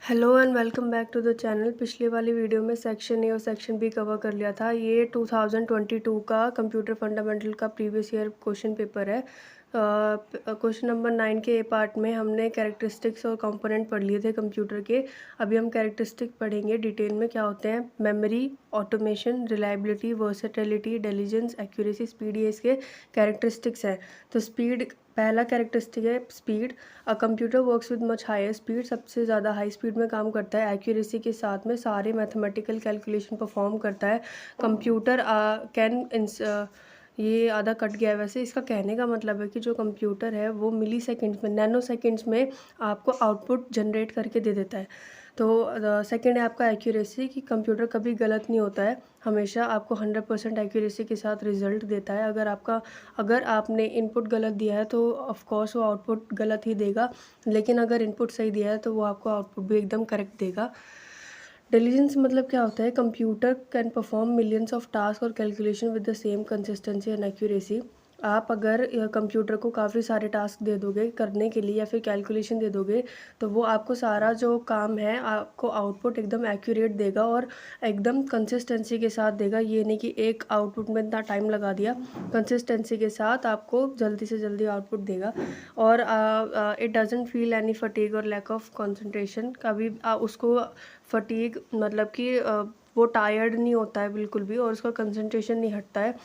Hello and welcome back to the channel. पिछले वाली video में सेक्शन ए और सेक्शन बी कवर कर लिया था। ये 2022 का कंप्यूटर फंडामेंटल का प्रीवियस ईयर क्वेश्चन पेपर है। क्वेश्चन नंबर 9 के ए पार्ट में हमने कैरेक्टरिस्टिक्स और कंपोनेंट पढ़ लिए थे कंप्यूटर के। अभी हम कैरेक्टरिस्टिक पढ़ेंगे डिटेल में क्या होते हैं। Memory, automation, reliability, versatility, intelligence, accuracy, speed, ये इसके कैरेक्टरिस्टिक्स हैं। तो स्पीड पहला कैरेक्टरिस्टिक है speed. A computer works with much higher speed, सबसे ज़्यादा हाई स्पीड में काम करता है। एक्यूरेसी के साथ में सारे मैथमेटिकल कैलकुलेशन परफॉर्म करता है। कंप्यूटर कैन ये आधा कट गया है। वैसे इसका कहने का मतलब है कि जो कंप्यूटर है वो मिली सेकेंड्स में, नैनो सेकेंड्स में आपको आउटपुट जनरेट करके दे देता है। तो सेकेंड है आपका एक्यूरेसी, कि कंप्यूटर कभी गलत नहीं होता है, हमेशा आपको 100% एक्यूरेसी के साथ रिजल्ट देता है। अगर आपने इनपुट गलत दिया है तो ऑफ कोर्स वो आउटपुट गलत ही देगा, लेकिन अगर इनपुट सही दिया है तो वो आपको आउटपुट भी एकदम करेक्ट देगा। इंटेलिजेंस मतलब क्या होता है, computer can perform millions of task और calculation with the same consistency and accuracy. आप अगर कंप्यूटर को काफ़ी सारे टास्क दे दोगे करने के लिए या फिर कैलकुलेशन दे दोगे तो वो आपको सारा जो काम है आपको आउटपुट एकदम एक्यूरेट देगा और एकदम कंसिस्टेंसी के साथ देगा। ये नहीं कि एक आउटपुट में इतना टाइम लगा दिया, कंसिस्टेंसी के साथ आपको जल्दी से जल्दी आउटपुट देगा। और it doesn't feel any fatigue और लैक ऑफ कंसंट्रेशन। कभी उसको फटीग मतलब कि वो टायर्ड नहीं होता है बिल्कुल भी, और उसका कंसंट्रेशन नहीं हटता है।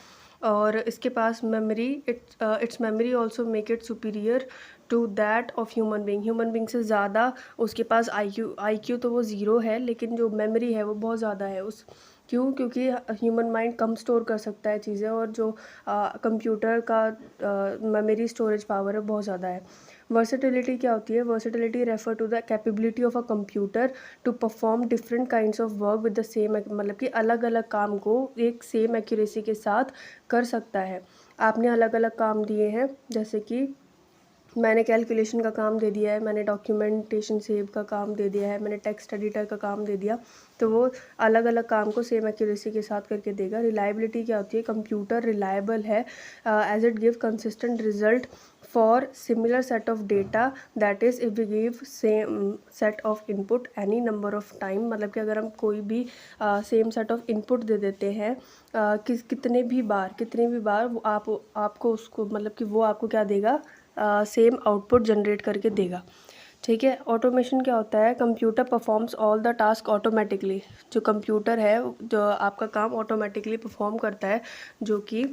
और इसके पास memory, it's memory also make it superior to that of human being से ज़्यादा उसके पास आई क्यू तो वो ज़ीरो है, लेकिन जो मेमोरी है वो बहुत ज़्यादा है उस। क्यों? क्योंकि ह्यूमन माइंड कम स्टोर कर सकता है चीज़ें, और जो कंप्यूटर का मेमोरी स्टोरेज पावर है बहुत ज़्यादा है। वर्सेटिलिटी क्या होती है? Versatility refer to the capability of a computer to perform different kinds of work with the same, मतलब कि अलग अलग काम को एक सेम एक्यूरेसी के साथ कर सकता है। आपने अलग अलग काम दिए हैं, जैसे कि मैंने कैलकुलेशन का काम दे दिया है, मैंने डॉक्यूमेंटेशन सेव का काम दे दिया है, मैंने टेक्स्ट एडिटर का काम दे दिया, तो वो अलग अलग काम को सेम एक्यूरेसी के साथ करके देगा। रिलायबिलिटी क्या होती है? कंप्यूटर रिलायबल है as it give consistent result for similar set of data, that is if we give same set of input any number of time, मतलब कि अगर हम कोई भी सेम सेट ऑफ इनपुट दे देते हैं कितने भी बार वो आपको उसको, मतलब कि वो आपको क्या देगा, सेम आउटपुट जनरेट करके देगा। ठीक है। ऑटोमेशन क्या होता है? Computer performs all the task automatically. जो कंप्यूटर है जो आपका काम ऑटोमेटिकली परफॉर्म करता है, जो कि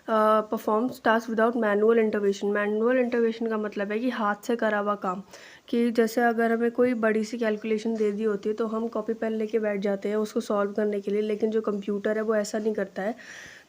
performs task without manual intervention. Manual intervention का मतलब है कि हाथ से करा हुआ काम, कि जैसे अगर हमें कोई बड़ी सी कैलकुलेशन दे दी होती है तो हम कॉपी पेन लेके बैठ जाते हैं उसको सॉल्व करने के लिए, लेकिन जो कंप्यूटर है वो ऐसा नहीं करता है।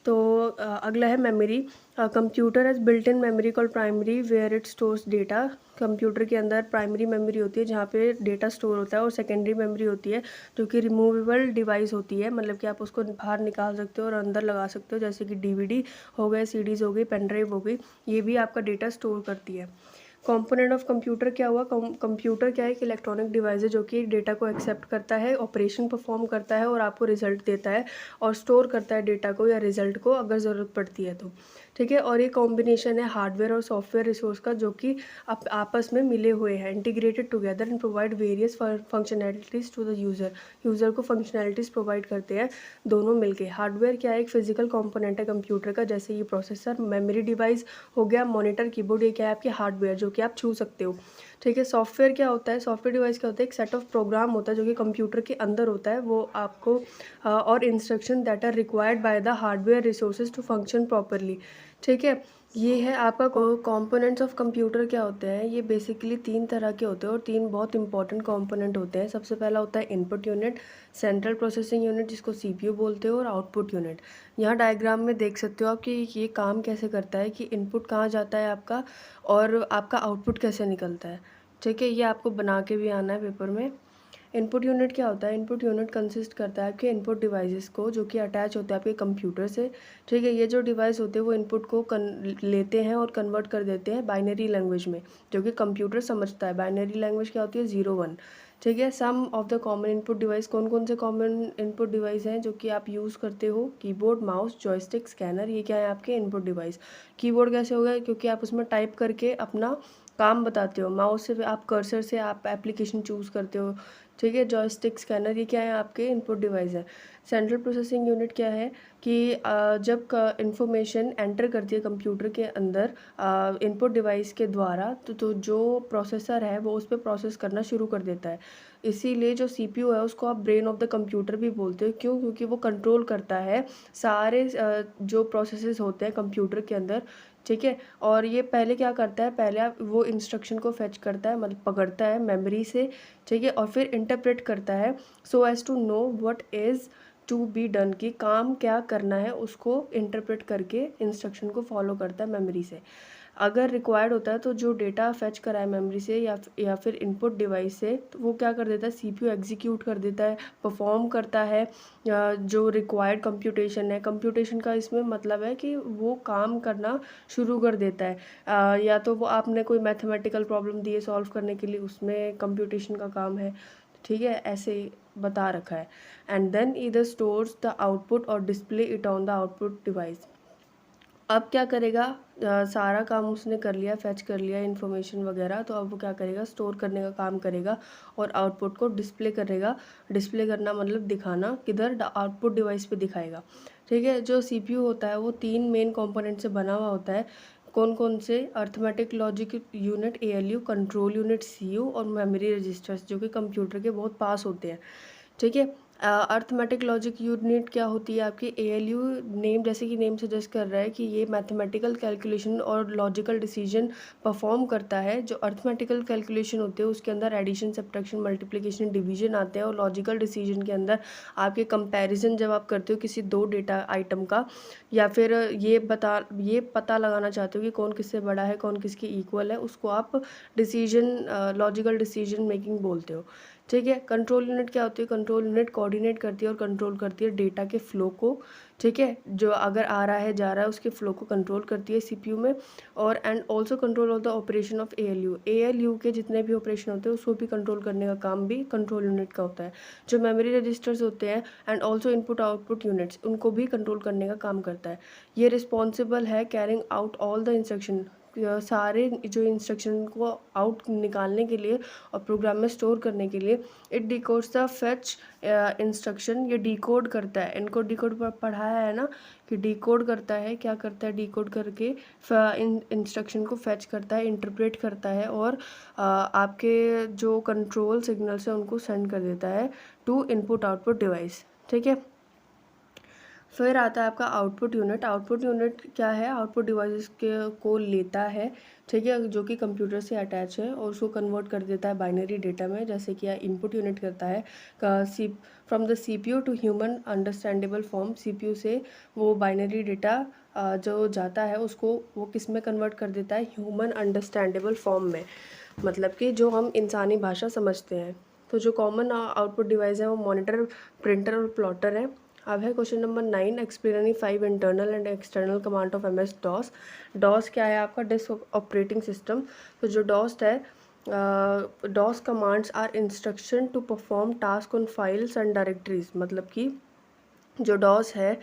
तो अगला है memory. Computer has built in memory called primary where it stores data. Computer के अंदर प्राइमरी मेमोरी होती है जहाँ पे डेटा स्टोर होता है, और सेकेंडरी मेमोरी होती है जो कि रिमूवेबल डिवाइस होती है, मतलब कि आप उसको बाहर निकाल सकते हो और अंदर लगा सकते हो, जैसे कि डीवीडी हो गए, सीडीज़ हो गई, पेन ड्राइव हो गई, ये भी आपका डेटा स्टोर करती है। कंपोनेंट ऑफ कंप्यूटर क्या हुआ? कंप्यूटर क्या है? एक इलेक्ट्रॉनिक डिवाइस है जो कि डेटा को एक्सेप्ट करता है, ऑपरेशन परफॉर्म करता है और आपको रिजल्ट देता है, और स्टोर करता है डेटा को या रिजल्ट को अगर ज़रूरत पड़ती है तो। ठीक है। और ये कॉम्बिनेशन है हार्डवेयर और सॉफ्टवेयर रिसोर्स का, जो कि आपस में मिले हुए हैं, integrated together and provide various functionalities to the user को फंक्शनैलिटीज़ प्रोवाइड करते हैं दोनों मिलके। हार्डवेयर क्या है? एक फिजिकल कंपोनेंट है कंप्यूटर का, जैसे ये प्रोसेसर, मेमोरी डिवाइस हो गया, मॉनिटर, कीबोर्ड, ये क्या है? आपके हार्डवेयर जो कि आप छू सकते हो। ठीक है। सॉफ्टवेयर क्या होता है? सॉफ्टवेयर डिवाइस क्या होता है? एक सेट ऑफ प्रोग्राम होता है जो कि कंप्यूटर के अंदर होता है, वो आपको और instruction that are required by the hardware resources to function properly. ठीक है। ये है आपका कंपोनेंट्स ऑफ कंप्यूटर क्या होते हैं? ये बेसिकली 3 तरह के होते हैं और 3 बहुत इंपॉर्टेंट कंपोनेंट होते हैं। सबसे पहला होता है input unit, central processing unit जिसको सीपीयू बोलते हो, और आउटपुट यूनिट। यहाँ डायग्राम में देख सकते हो आप कि ये काम कैसे करता है, कि इनपुट कहाँ जाता है आपका और आपका आउटपुट कैसे निकलता है। ठीक है। ये आपको बना के भी आना है पेपर में। इनपुट यूनिट क्या होता है? इनपुट यूनिट कंसिस्ट करता है आपके इनपुट डिवाइसेस को, जो कि अटैच होते हैं आपके कंप्यूटर से। ठीक है। ये जो डिवाइस होते हैं वो इनपुट को लेते हैं और कन्वर्ट कर देते हैं बाइनरी लैंग्वेज में, जो कि कंप्यूटर समझता है। बाइनरी लैंग्वेज क्या होती है? 0 1। ठीक है। Some of the common input device, कौन कौन से कॉमन इनपुट डिवाइस हैं जो कि आप यूज़ करते हो? कीबोर्ड, माउस, जॉयस्टिक, स्कैनर, ये क्या है? आपके इनपुट डिवाइस। कीबोर्ड कैसे होगा? क्योंकि आप उसमें टाइप करके अपना काम बताते हो। माउस से आप कर्सर से आप एप्लीकेशन चूज़ करते हो, ठीक है। जॉयस्टिक, स्कैनर, ये क्या है आपके इनपुट डिवाइस है। सेंट्रल प्रोसेसिंग यूनिट क्या है कि जब इंफॉर्मेशन एंटर करती है कंप्यूटर के अंदर इनपुट डिवाइस के द्वारा, तो जो प्रोसेसर है वो उस पर प्रोसेस करना शुरू कर देता है। इसीलिए जो सीपीयू है उसको आप ब्रेन ऑफ द कंप्यूटर भी बोलते हो। क्यों? क्योंकि वो कंट्रोल करता है सारे जो प्रोसेसेस होते हैं कंप्यूटर के अंदर, ठीक है। और ये पहले क्या करता है, पहले आप वो इंस्ट्रक्शन को फेच करता है, मतलब पकड़ता है मेमोरी से, ठीक है, और फिर इंटरप्रेट करता है so as to know what is to be done, कि काम क्या करना है उसको इंटरप्रेट करके इंस्ट्रक्शन को फॉलो करता है मेमोरी से। अगर रिक्वायर्ड होता है तो जो डेटा फेच करा है मेमोरी से या फिर इनपुट डिवाइस से, तो वो क्या कर देता है, सीपीयू एग्जीक्यूट कर देता है, परफॉर्म करता है जो रिक्वायर्ड कंप्यूटेशन है। कंप्यूटेशन का इसमें मतलब है कि वो काम करना शुरू कर देता है। या तो वो आपने कोई मैथमेटिकल प्रॉब्लम दी है सॉल्व करने के लिए, उसमें कंप्यूटेशन का काम है, ठीक है, ऐसे ही बता रखा है। And then either stores the output और display it on the output device. अब क्या करेगा, सारा काम उसने कर लिया, फेच कर लिया इन्फॉर्मेशन वगैरह, तो अब वो क्या करेगा, स्टोर करने का काम करेगा और आउटपुट को डिस्प्ले करेगा। डिस्प्ले करना मतलब दिखाना, किधर, आउटपुट डिवाइस पे दिखाएगा, ठीक है। जो सीपीयू होता है वो 3 मेन कंपोनेंट से बना हुआ होता है। कौन कौन से? Arithmetic logic unit ALU, control unit CU, और मेमोरी रजिस्टर्स, जो कि कंप्यूटर के बहुत पास होते हैं, ठीक है। अर्थमेटिक लॉजिक यूनिट क्या होती है आपकी? ALU, नेम जैसे कि नेम सजेस्ट कर रहा है कि ये मैथमेटिकल कैलकुलेशन और लॉजिकल डिसीजन परफॉर्म करता है। जो अर्थमेटिकल कैलकुलेशन होते हैं उसके अंदर एडिशन, सब्ट्रैक्शन, मल्टीप्लिकेशन, डिवीजन आते हैं, और लॉजिकल डिसीजन के अंदर आपके कंपैरिजन जब आप करते हो किसी 2 डेटा आइटम का, या फिर ये पता लगाना चाहते हो कि कौन किससे बड़ा है, कौन किसके इक्वल है, उसको आप डिसीजन, लॉजिकल डिसीजन मेकिंग बोलते हो, ठीक है। कंट्रोल यूनिट क्या होती है? कंट्रोल यूनिट कोऑर्डिनेट करती है और कंट्रोल करती है डेटा के फ्लो को, ठीक है, जो अगर आ रहा है जा रहा है उसके फ्लो को कंट्रोल करती है सीपीयू में। और and also control of the operation of ALU के जितने भी ऑपरेशन होते हैं उसको भी कंट्रोल करने का काम भी कंट्रोल यूनिट का होता है। जो मेमोरी रजिस्टर्स होते हैं and also input output units, उनको भी कंट्रोल करने का काम करता है। ये रिस्पॉन्सिबल है carrying out all the instruction, सारे जो इंस्ट्रक्शन को आउट निकालने के लिए और प्रोग्राम में स्टोर करने के लिए। इट डिकोड्स द फेच इंस्ट्रक्शन, ये डिकोड करता है, इनको डिकोड पढ़ाया है ना कि डिकोड करता है, क्या करता है, डिकोड करके इंस्ट्रक्शन को फेच करता है, इंटरप्रेट करता है, और आपके जो कंट्रोल सिग्नल्स हैं उनको सेंड कर देता है टू इनपुट आउटपुट डिवाइस, ठीक है। फिर आता है आपका आउटपुट यूनिट। आउटपुट यूनिट क्या है? आउटपुट डिवाइसेस के को लेता है, ठीक है, जो कि कंप्यूटर से अटैच है, और उसको कन्वर्ट कर देता है बाइनरी डेटा में, जैसे कि इनपुट यूनिट करता है from the CPU to human understandable form. CPU से वो बाइनरी डेटा जो जाता है उसको वो किस में कन्वर्ट कर देता है? ह्यूमन अंडरस्टैंडेबल फॉर्म में, मतलब कि जो हम इंसानी भाषा समझते हैं। तो जो कॉमन आउटपुट डिवाइस है वो मॉनिटर, प्रिंटर और प्लॉटर है। अब है question number 9, explain 5 internal and external command of MS DOS। DOS क्या है आपका? Disk operating system. तो जो DOS है, DOS commands are instruction to perform task on files and directories, मतलब कि जो DOS है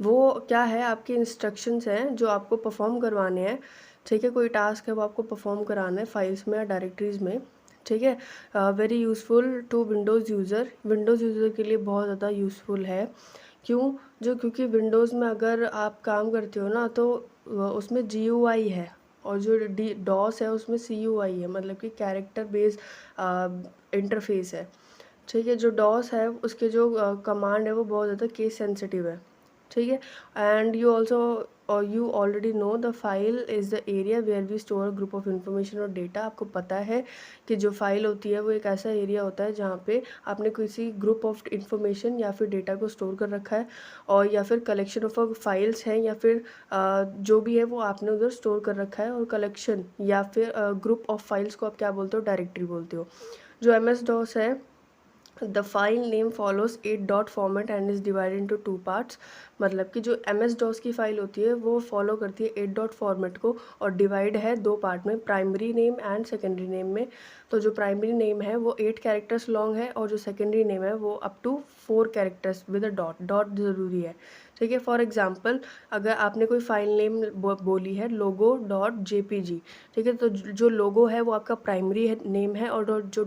वो क्या है? आपके इंस्ट्रक्शंस हैं जो आपको परफॉर्म करवाने हैं, ठीक है, कोई टास्क है वो आपको परफॉर्म कराना है फाइल्स में या डायरेक्टरीज में, ठीक है। Very useful to Windows user, Windows user के लिए बहुत ज़्यादा यूज़फुल है। क्यों? क्योंकि विंडोज़ में अगर आप काम करते हो ना तो उसमें GUI है, और जो DOS है उसमें CUI है, मतलब कि कैरेक्टर बेस्ड इंटरफेस है, ठीक है। जो DOS है उसके जो कमांड है वो बहुत ज़्यादा केस सेंसिटिव है, ठीक है। And you already know the file is the area where we store group of information और डेटा। आपको पता है कि जो फाइल होती है वो एक ऐसा एरिया होता है जहाँ पे आपने किसी ग्रुप ऑफ इंफॉर्मेशन या फिर डेटा को स्टोर कर रखा है, और या फिर कलेक्शन ऑफ फाइल्स हैं, या फिर जो भी है वो आपने उधर स्टोर कर रखा है। और कलेक्शन या फिर ग्रुप ऑफ फाइल्स को आप क्या बोलते हो? डायरेक्टरी बोलते हो। जो MS DOS है, the file name follows 8 dot format and is divided into 2 parts, मतलब कि जो MS-DOS की फ़ाइल होती है वो फॉलो करती है 8 डॉट फॉर्मेट को और डिवाइड है 2 पार्ट में, primary name and secondary name में। तो जो प्राइमरी नेम है वो 8 कैरेक्टर्स लॉन्ग है और जो सेकेंडरी नेम है वो up to 4 characters with a dot ज़रूरी है। ठीक है, फॉर एग्जांपल अगर आपने कोई फाइल नेम बोली है logo.jpg, ठीक है, तो जो लोगो है वो आपका प्राइमरी नेम है और जो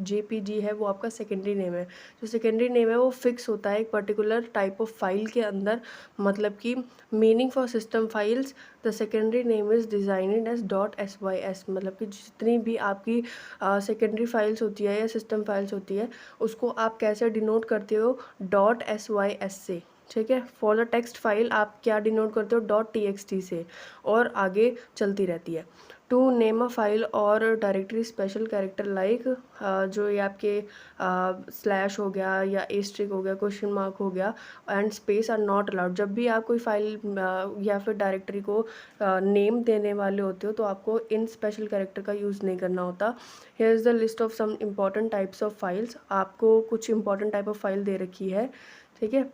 .jpg है वो आपका सेकेंडरी नेम है। जो सेकेंडरी नेम है वो फिक्स होता है एक पर्टिकुलर टाइप ऑफ फाइल के अंदर, मतलब कि meaning for system files the secondary name is designed as .sys, मतलब कि जितनी भी आपकी सेकेंडरी फाइल्स होती है या सिस्टम फाइल्स होती है उसको आप कैसे डिनोट करते हो .sys से। ठीक है, फॉर द टेक्स्ट फाइल आप क्या डिनोट करते हो .txt से और आगे चलती रहती है। टू नेम अ फाइल और डायरेक्टरी स्पेशल कैरेक्टर लाइक, जो ये आपके स्लैश हो गया या एस्ट्रिक हो गया, क्वेश्चन मार्क हो गया and space are not allowed. जब भी आप कोई फाइल या फिर डायरेक्टरी को नेम देने वाले होते हो तो आपको इन स्पेशल कैरेक्टर का यूज़ नहीं करना होता। Here is the list of some important types of files, आपको कुछ इंपॉर्टेंट टाइप ऑफ फाइल दे रखी है। ठीक है,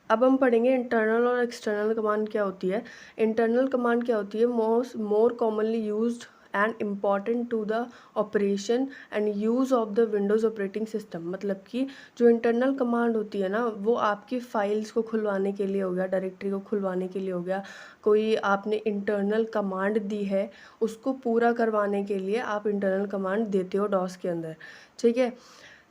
अब हम पढ़ेंगे इंटरनल और एक्सटर्नल कमांड क्या होती है। इंटरनल कमांड क्या होती है, more commonly used and important to the operation and use of the Windows operating system. मतलब कि जो इंटरनल कमांड होती है ना वो आपकी फाइल्स को खुलवाने के लिए हो गया, डायरेक्टरी को खुलवाने के लिए हो गया, कोई आपने इंटरनल कमांड दी है उसको पूरा करवाने के लिए आप इंटरनल कमांड देते हो डॉस के अंदर। ठीक है,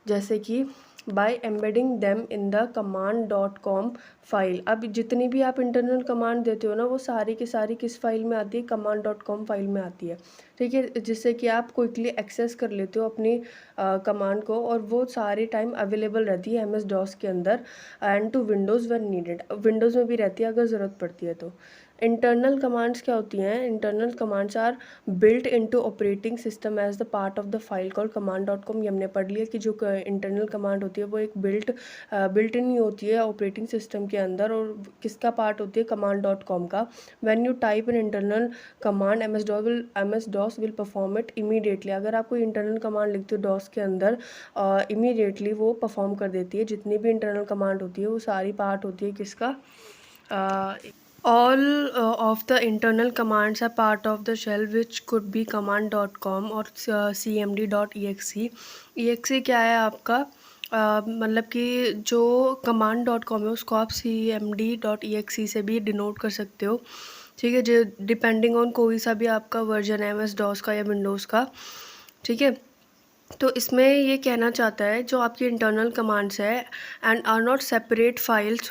जैसे कि by embedding them in the command.com file. अब जितनी भी आप इंटरनल कमांड देते हो ना वो सारी की सारी किस फाइल में आती है, command.com फाइल में आती है। ठीक है, जिससे कि आप क्विकली एक्सेस कर लेते हो अपनी कमांड को और वो सारे टाइम अवेलेबल रहती है MS-DOS के अंदर and to Windows when needed, Windows में भी रहती है अगर ज़रूरत पड़ती है तो। इंटरनल कमांड्स क्या होती हैं, internal commands are built into operating system as the part of the file call command.com। ये हमने पढ़ लिया कि जो इंटरनल कमांड होती है वो एक बिल्ट इन ही होती है ऑपरेटिंग सिस्टम के अंदर और किसका पार्ट होती है, command.com का। When you type an internal command MS-DOS will perform it immediately. अगर आप कोई इंटरनल कमांड लिखते हो डॉस के अंदर इमीडिएटली वो परफॉर्म कर देती है। जितनी भी इंटरनल कमांड होती है वो सारी पार्ट होती है किसका, all of the internal commands are part of the shell which could be command.com और cmd.exe। exe क्या है आपका, मतलब कि जो command.com है उसको आप cmd.exe से भी डिनोट कर सकते हो। ठीक है, जो डिपेंडिंग ऑन कोई सा भी आपका वर्जन है MS-DOS का या विंडोज़ का। ठीक है, तो इसमें ये कहना चाहता है जो आपकी इंटरनल कमांड्स है and are not separate files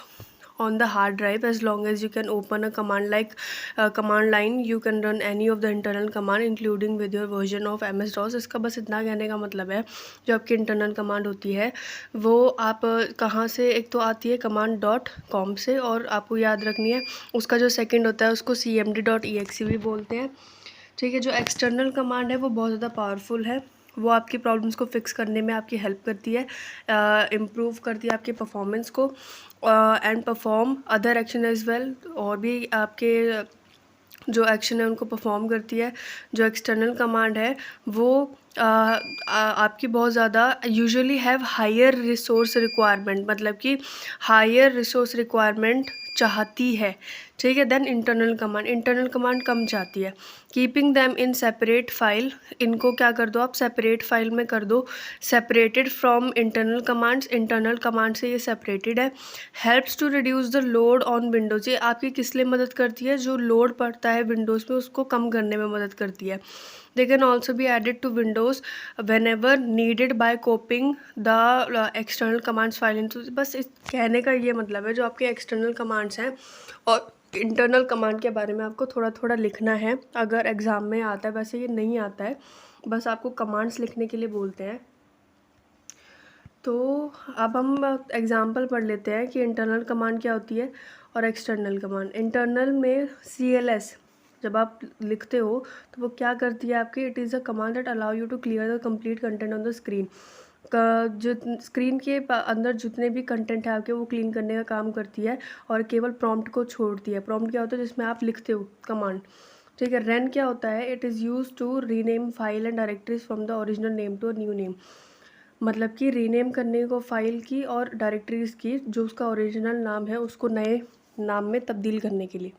on the hard drive as long as you can open a command like command line you can run any of the internal command including with your version of MS-DOS। इसका बस इतना कहने का मतलब है जो आपकी internal command होती है वो आप कहाँ से, एक तो आती है command.com से और आपको याद रखनी है उसका जो सेकंड होता है उसको cmd.exe भी बोलते हैं। ठीक है, जो एक्सटर्नल कमांड है वो बहुत ज़्यादा पावरफुल है, वो आपकी प्रॉब्लम्स को फिक्स करने में आपकी हेल्प करती है, इम्प्रूव करती है आपके परफॉर्मेंस को and perform other action as well. और भी आपके जो एक्शन है उनको परफॉर्म करती है। जो एक्सटर्नल कमांड है वो आपकी बहुत ज़्यादा usually have higher resource requirement, मतलब कि हायर रिसोर्स रिक्वायरमेंट चाहती है। ठीक है, देन इंटरनल कमांड कम चाहती है। Keeping them in separate file, इनको क्या कर दो आप सेपरेट फाइल में कर दो, separated from internal commands, internal command से ये सेपरेटेड है। Helps to reduce the load on Windows, ये आपकी किस लिए मदद करती है, जो लोड पड़ता है विंडोज़ पे उसको कम करने में मदद करती है। They can also be added to Windows whenever needed by copying the external commands file in. बस इस कहने का ये मतलब है जो आपके एक्सटर्नल कमांड्स हैं और इंटरनल कमांड के बारे में आपको थोड़ा थोड़ा लिखना है अगर एग्ज़ाम में आता है, वैसे ये नहीं आता है, बस आपको कमांड्स लिखने के लिए बोलते हैं। तो अब हम एग्ज़ाम्पल पढ़ लेते हैं कि इंटरनल कमांड क्या होती है और एक्सटर्नल कमांड। इंटरनल में CLS जब आप लिखते हो तो वो क्या करती है आपकी, it is a command that allow you to clear the complete content on the screen. जो स्क्रीन के अंदर जितने भी कंटेंट है आपके वो क्लीन करने का काम करती है और केवल प्रॉम्प्ट को छोड़ती है। प्रॉम्प्ट क्या होता है, जिसमें आप लिखते हो कमांड। ठीक है, रन क्या होता है, it is use to rename file and directories from the original name to a new name. मतलब कि रीनेम करने को फाइल की और डायरेक्टरीज़ की जो उसका ओरिजिनल नाम है उसको नए नाम में तब्दील करने के लिए।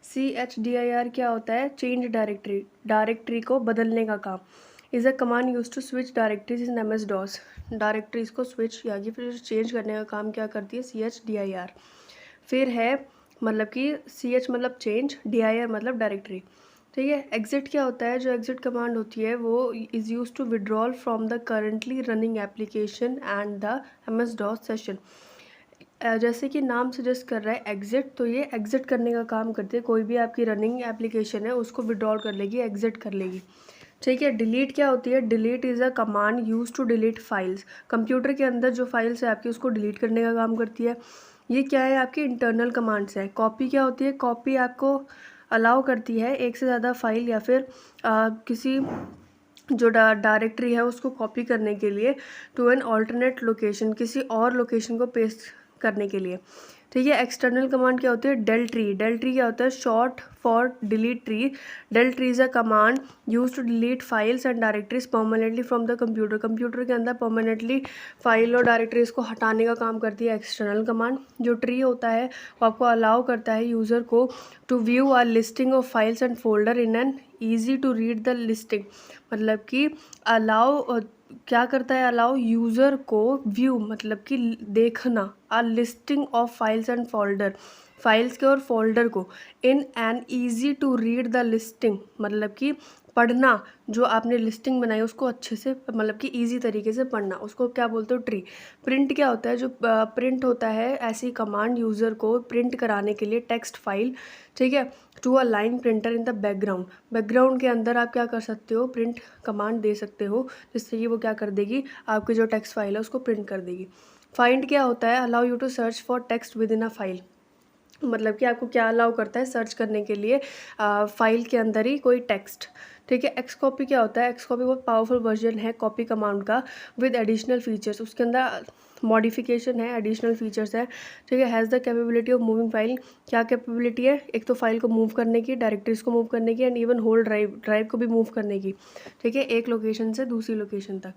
CHDIR क्या होता है? चेंज डायरेक्टरी, डायरेक्टरी को बदलने का काम। Is a command use to switch directories in MS-DOS। Directories को स्विच या फिर चेंज करने का काम क्या करती है? CHDIR। फिर है मतलब कि CH मतलब चेंज, DIR मतलब डायरेक्टरी। ठीक है। एग्जिट क्या होता है? जो एग्जिट कमांड होती है वो is use to withdrawal from the currently running application and the MS-DOS session. जैसे कि नाम सजेस्ट कर रहा है एग्जिट, तो ये एग्जिट करने का काम करती है। कोई भी आपकी रनिंग एप्लीकेशन है उसको विड्रॉल कर लेगी, एग्जिट कर लेगी। ठीक है। डिलीट क्या होती है? Delete is a command use to delete files. Computer के अंदर जो फाइल्स है आपकी उसको डिलीट करने का काम करती है। ये क्या है? आपकी इंटरनल कमांड्स है। कॉपी क्या होती है? कॉपी आपको अलाउ करती है एक से ज़्यादा फाइल या फिर किसी जो डायरेक्टरी है उसको कॉपी करने के लिए टू एन ऑल्टरनेट लोकेशन, किसी और लोकेशन को पेस्ट करने के लिए। ठीक है। एक्सटर्नल कमांड क्या होती है? Del tree. डेल ट्री क्या होता है? Short for delete tree. Del tree is a command use to delete files and directories permanently from the computer. Computer के अंदर परमानेंटली फाइल और डायरेक्टरीज को हटाने का काम करती है एक्सटर्नल कमांड। जो ट्री होता है वो आपको अलाउ करता है यूज़र को to view or listing of files and folder in an easy to read the listing. मतलब कि अलाउ क्या करता है? अलाउ यूज़र को व्यू मतलब कि देखना, a listing of files and folder, files के और फोल्डर को in an easy to read the listing, मतलब कि पढ़ना, जो आपने लिस्टिंग बनाई उसको अच्छे से मतलब कि ईजी तरीके से पढ़ना, उसको क्या बोलते हो? ट्री। प्रिंट क्या होता है? जो प्रिंट होता है ऐसी कमांड यूज़र को प्रिंट कराने के लिए टेक्स्ट फाइल, ठीक है, to a line printer in the background. Background के अंदर आप क्या कर सकते हो? प्रिंट कमांड दे सकते हो जिससे कि वो क्या कर देगी? आपकी जो टेक्स्ट फाइल है उसको प्रिंट कर देगी। फाइंड क्या होता है? Allow you to search for text within a file. मतलब कि आपको क्या अलाउ करता है? सर्च करने के लिए फाइल के अंदर ही कोई टेक्स्ट। ठीक है। एक्स कॉपी क्या होता है? एक्स कॉपी बहुत पावरफुल वर्जन है कॉपी कमांड का विद एडिशनल फीचर्स। उसके अंदर मॉडिफिकेशन है, एडिशनल फीचर्स है। ठीक है। Has the capability of moving file. क्या कैपेबिलिटी है? एक तो फाइल को मूव करने की, डायरेक्टरीज को मूव करने की, एंड इवन होल ड्राइव को भी मूव करने की। ठीक है। एक लोकेशन से दूसरी लोकेशन तक।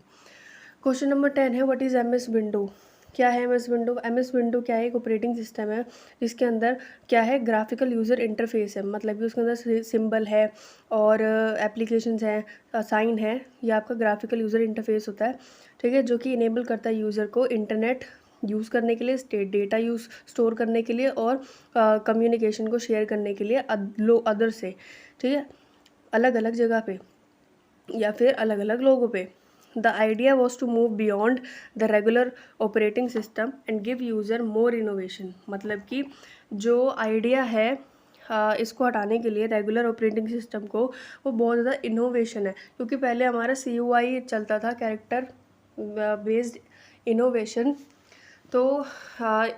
क्वेश्चन नंबर 10 है व्हाट इज़ MS विंडो। क्या है MS विंडो? MS विंडो क्या है? एक ऑपरेटिंग सिस्टम है जिसके अंदर क्या है? ग्राफिकल यूज़र इंटरफेस है। मतलब कि उसके अंदर सिंबल है और एप्लीकेशंस हैं, साइन है। ये आपका ग्राफिकल यूज़र इंटरफेस होता है। ठीक है। जो कि इनेबल करता है यूज़र को इंटरनेट यूज़ करने के लिए, डेटा यूज़ स्टोर करने के लिए और कम्युनिकेशन को शेयर करने के लिए अदर से। ठीक है। अलग अलग जगह पे या फिर अलग अलग लोगों पे। The idea was to move beyond the regular operating system and give user more innovation. मतलब कि जो आइडिया है इसको हटाने के लिए रेगुलर ऑपरेटिंग सिस्टम को, वो बहुत ज़्यादा इनोवेशन है। क्योंकि पहले हमारा CUI चलता था, कैरेक्टर बेस्ड इनोवेशन। तो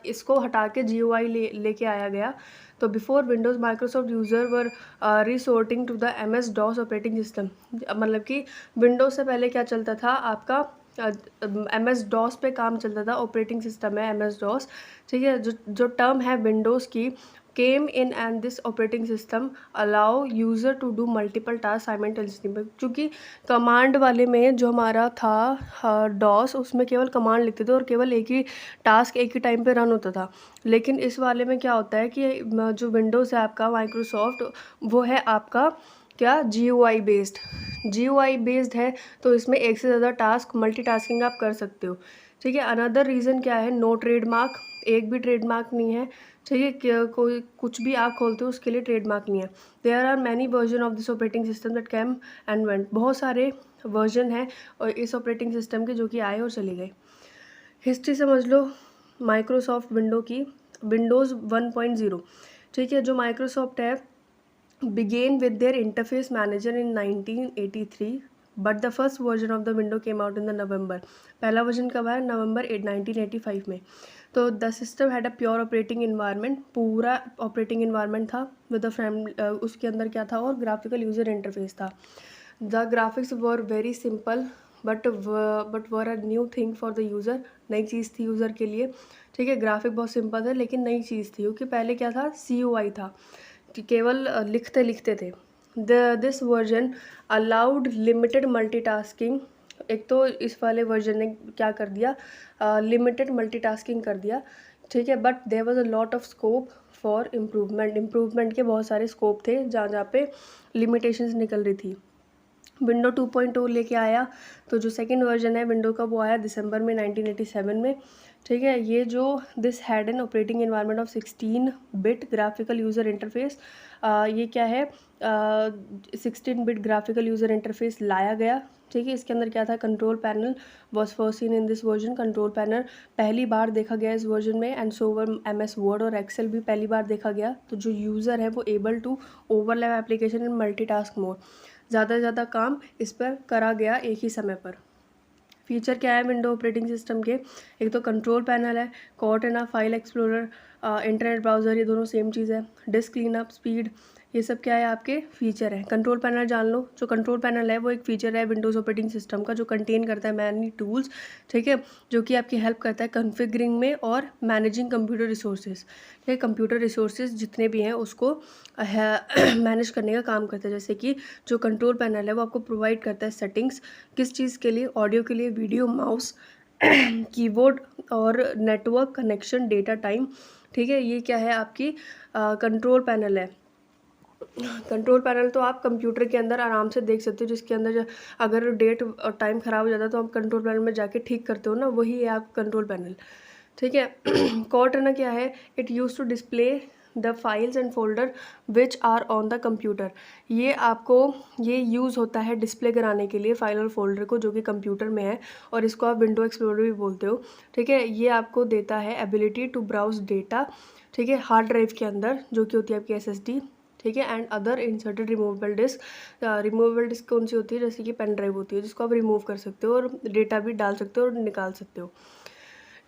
इसको हटा के GUI लेके आया गया। तो before Windows Microsoft user were resorting to the MS-DOS operating system. मतलब कि विंडोज़ से पहले क्या चलता था आपका? MS-DOS पे काम चलता था, ऑपरेटिंग सिस्टम है MS-DOS। ठीक है। जो टर्म है विंडोज़ की, came in and this operating system allow user to do multiple task simultaneously. क्योंकि कमांड वाले में जो हमारा था डॉस, उसमें केवल कमांड लिखते थे और केवल एक ही टास्क एक ही टाइम पे रन होता था। लेकिन इस वाले में क्या होता है कि जो विंडोज़ है आपका माइक्रोसॉफ्ट, वो है आपका क्या? GUI based. GUI बेस्ड है तो इसमें एक से ज़्यादा टास्क, मल्टीटास्किंग आप कर सकते हो। ठीक है। अनदर रीज़न क्या है? No trademark. एक भी ट्रेडमार्क नहीं है। ठीक है। कोई कुछ भी आप खोलते हो उसके लिए ट्रेडमार्क नहीं है। There are many version of this operating system that came and went. बहुत सारे वर्जन है और इस ऑपरेटिंग सिस्टम के जो कि आए और चले गए। हिस्ट्री समझ लो माइक्रोसॉफ्ट विंडो की। विंडोज़ 1.0। ठीक है। जो माइक्रोसॉफ्ट है began with their interface manager in 1983, but the first version of the window came out in the November। पहला वर्जन कब आया? नवंबर 1985 में। तो the system had a pure operating environment. पूरा ऑपरेटिंग इन्वायरमेंट था विद उसके अंदर क्या था? और ग्राफिकल यूज़र इंटरफेस था। The graphics were very simple but were a new thing for the user. नई चीज़ थी यूज़र के लिए। ठीक है। ग्राफिक बहुत सिंपल था लेकिन नई चीज़ थी, क्योंकि पहले क्या था? CUI था कि केवल लिखते लिखते थे। This version allowed limited multitasking एक तो इस वाले वर्जन ने क्या कर दिया, लिमिटेड मल्टीटास्किंग कर दिया, ठीक है, but there was a lot of scope for improvement के बहुत सारे स्कोप थे जहाँ पे लिमिटेशंस निकल रही थी। विंडो 2.2 लेके आया, तो जो सेकंड वर्जन है विंडो का वो आया दिसंबर में 1987 में, ठीक है। ये जो this had an operating environment of 16 bit graphical user interface, ये क्या है, 16 बिट ग्राफिकल यूज़र इंटरफेस लाया गया, ठीक है। इसके अंदर क्या था, control panel was first seen in this version, control panel पहली बार देखा गया इस वर्जन में, एंड सोवर MS वर्ड और एक्सेल भी पहली बार देखा गया। तो जो यूज़र है वो able to overlap application in multitask mode, ज़्यादा से ज़्यादा काम इस पर करा गया एक ही समय पर। फीचर क्या है विंडो ऑपरेटिंग सिस्टम के, एक तो कंट्रोल पैनल है, कॉर्टेना, फाइल एक्सप्लोरर, इंटरनेट ब्राउज़र, ये दोनों सेम चीज़ है, डिस्क क्लीनअप, स्पीड, ये सब क्या है आपके फीचर है। कंट्रोल पैनल जान लो, जो कंट्रोल पैनल है वो एक फीचर है विंडोज़ ऑपरेटिंग सिस्टम का जो कंटेन करता है मैनी टूल्स, ठीक है, जो कि आपकी हेल्प करता है कॉन्फ़िगरिंग में और मैनेजिंग कंप्यूटर रिसोर्सेज, ठीक है। कंप्यूटर रिसोर्सेज जितने भी हैं उसको मैनेज करने का काम करता है, जैसे कि जो कंट्रोल पैनल है वो आपको प्रोवाइड करता है सेटिंग्स, किस चीज़ के लिए, ऑडियो के लिए, वीडियो, माउस, कीबोर्ड और नेटवर्क कनेक्शन, डेटा टाइम, ठीक है। ये क्या है आपकी कंट्रोल पैनल है। कंट्रोल पैनल तो आप कंप्यूटर के अंदर आराम से देख सकते हो, जिसके अंदर अगर डेट और टाइम ख़राब हो जाता है तो आप कंट्रोल पैनल में जाके ठीक करते हो ना, वही है आप कंट्रोल पैनल, ठीक है। कॉर्टेना क्या है, it use to display the files and folder which are on the computer, ये आपको ये यूज़ होता है डिस्प्ले कराने के लिए फाइल और फोल्डर को जो कि कंप्यूटर में है, और इसको आप विंडो एक्सप्लोरर भी बोलते हो, ठीक है। ये आपको देता है एबिलिटी टू ब्राउज डेटा, ठीक है, हार्ड ड्राइव के अंदर जो कि होती है आपकी SSD, ठीक है, and other inserted removable disc. Removable disc कौन सी होती है, जैसे कि पेन ड्राइव होती है जिसको आप रिमूव कर सकते हो और डेटा भी डाल सकते हो और निकाल सकते हो,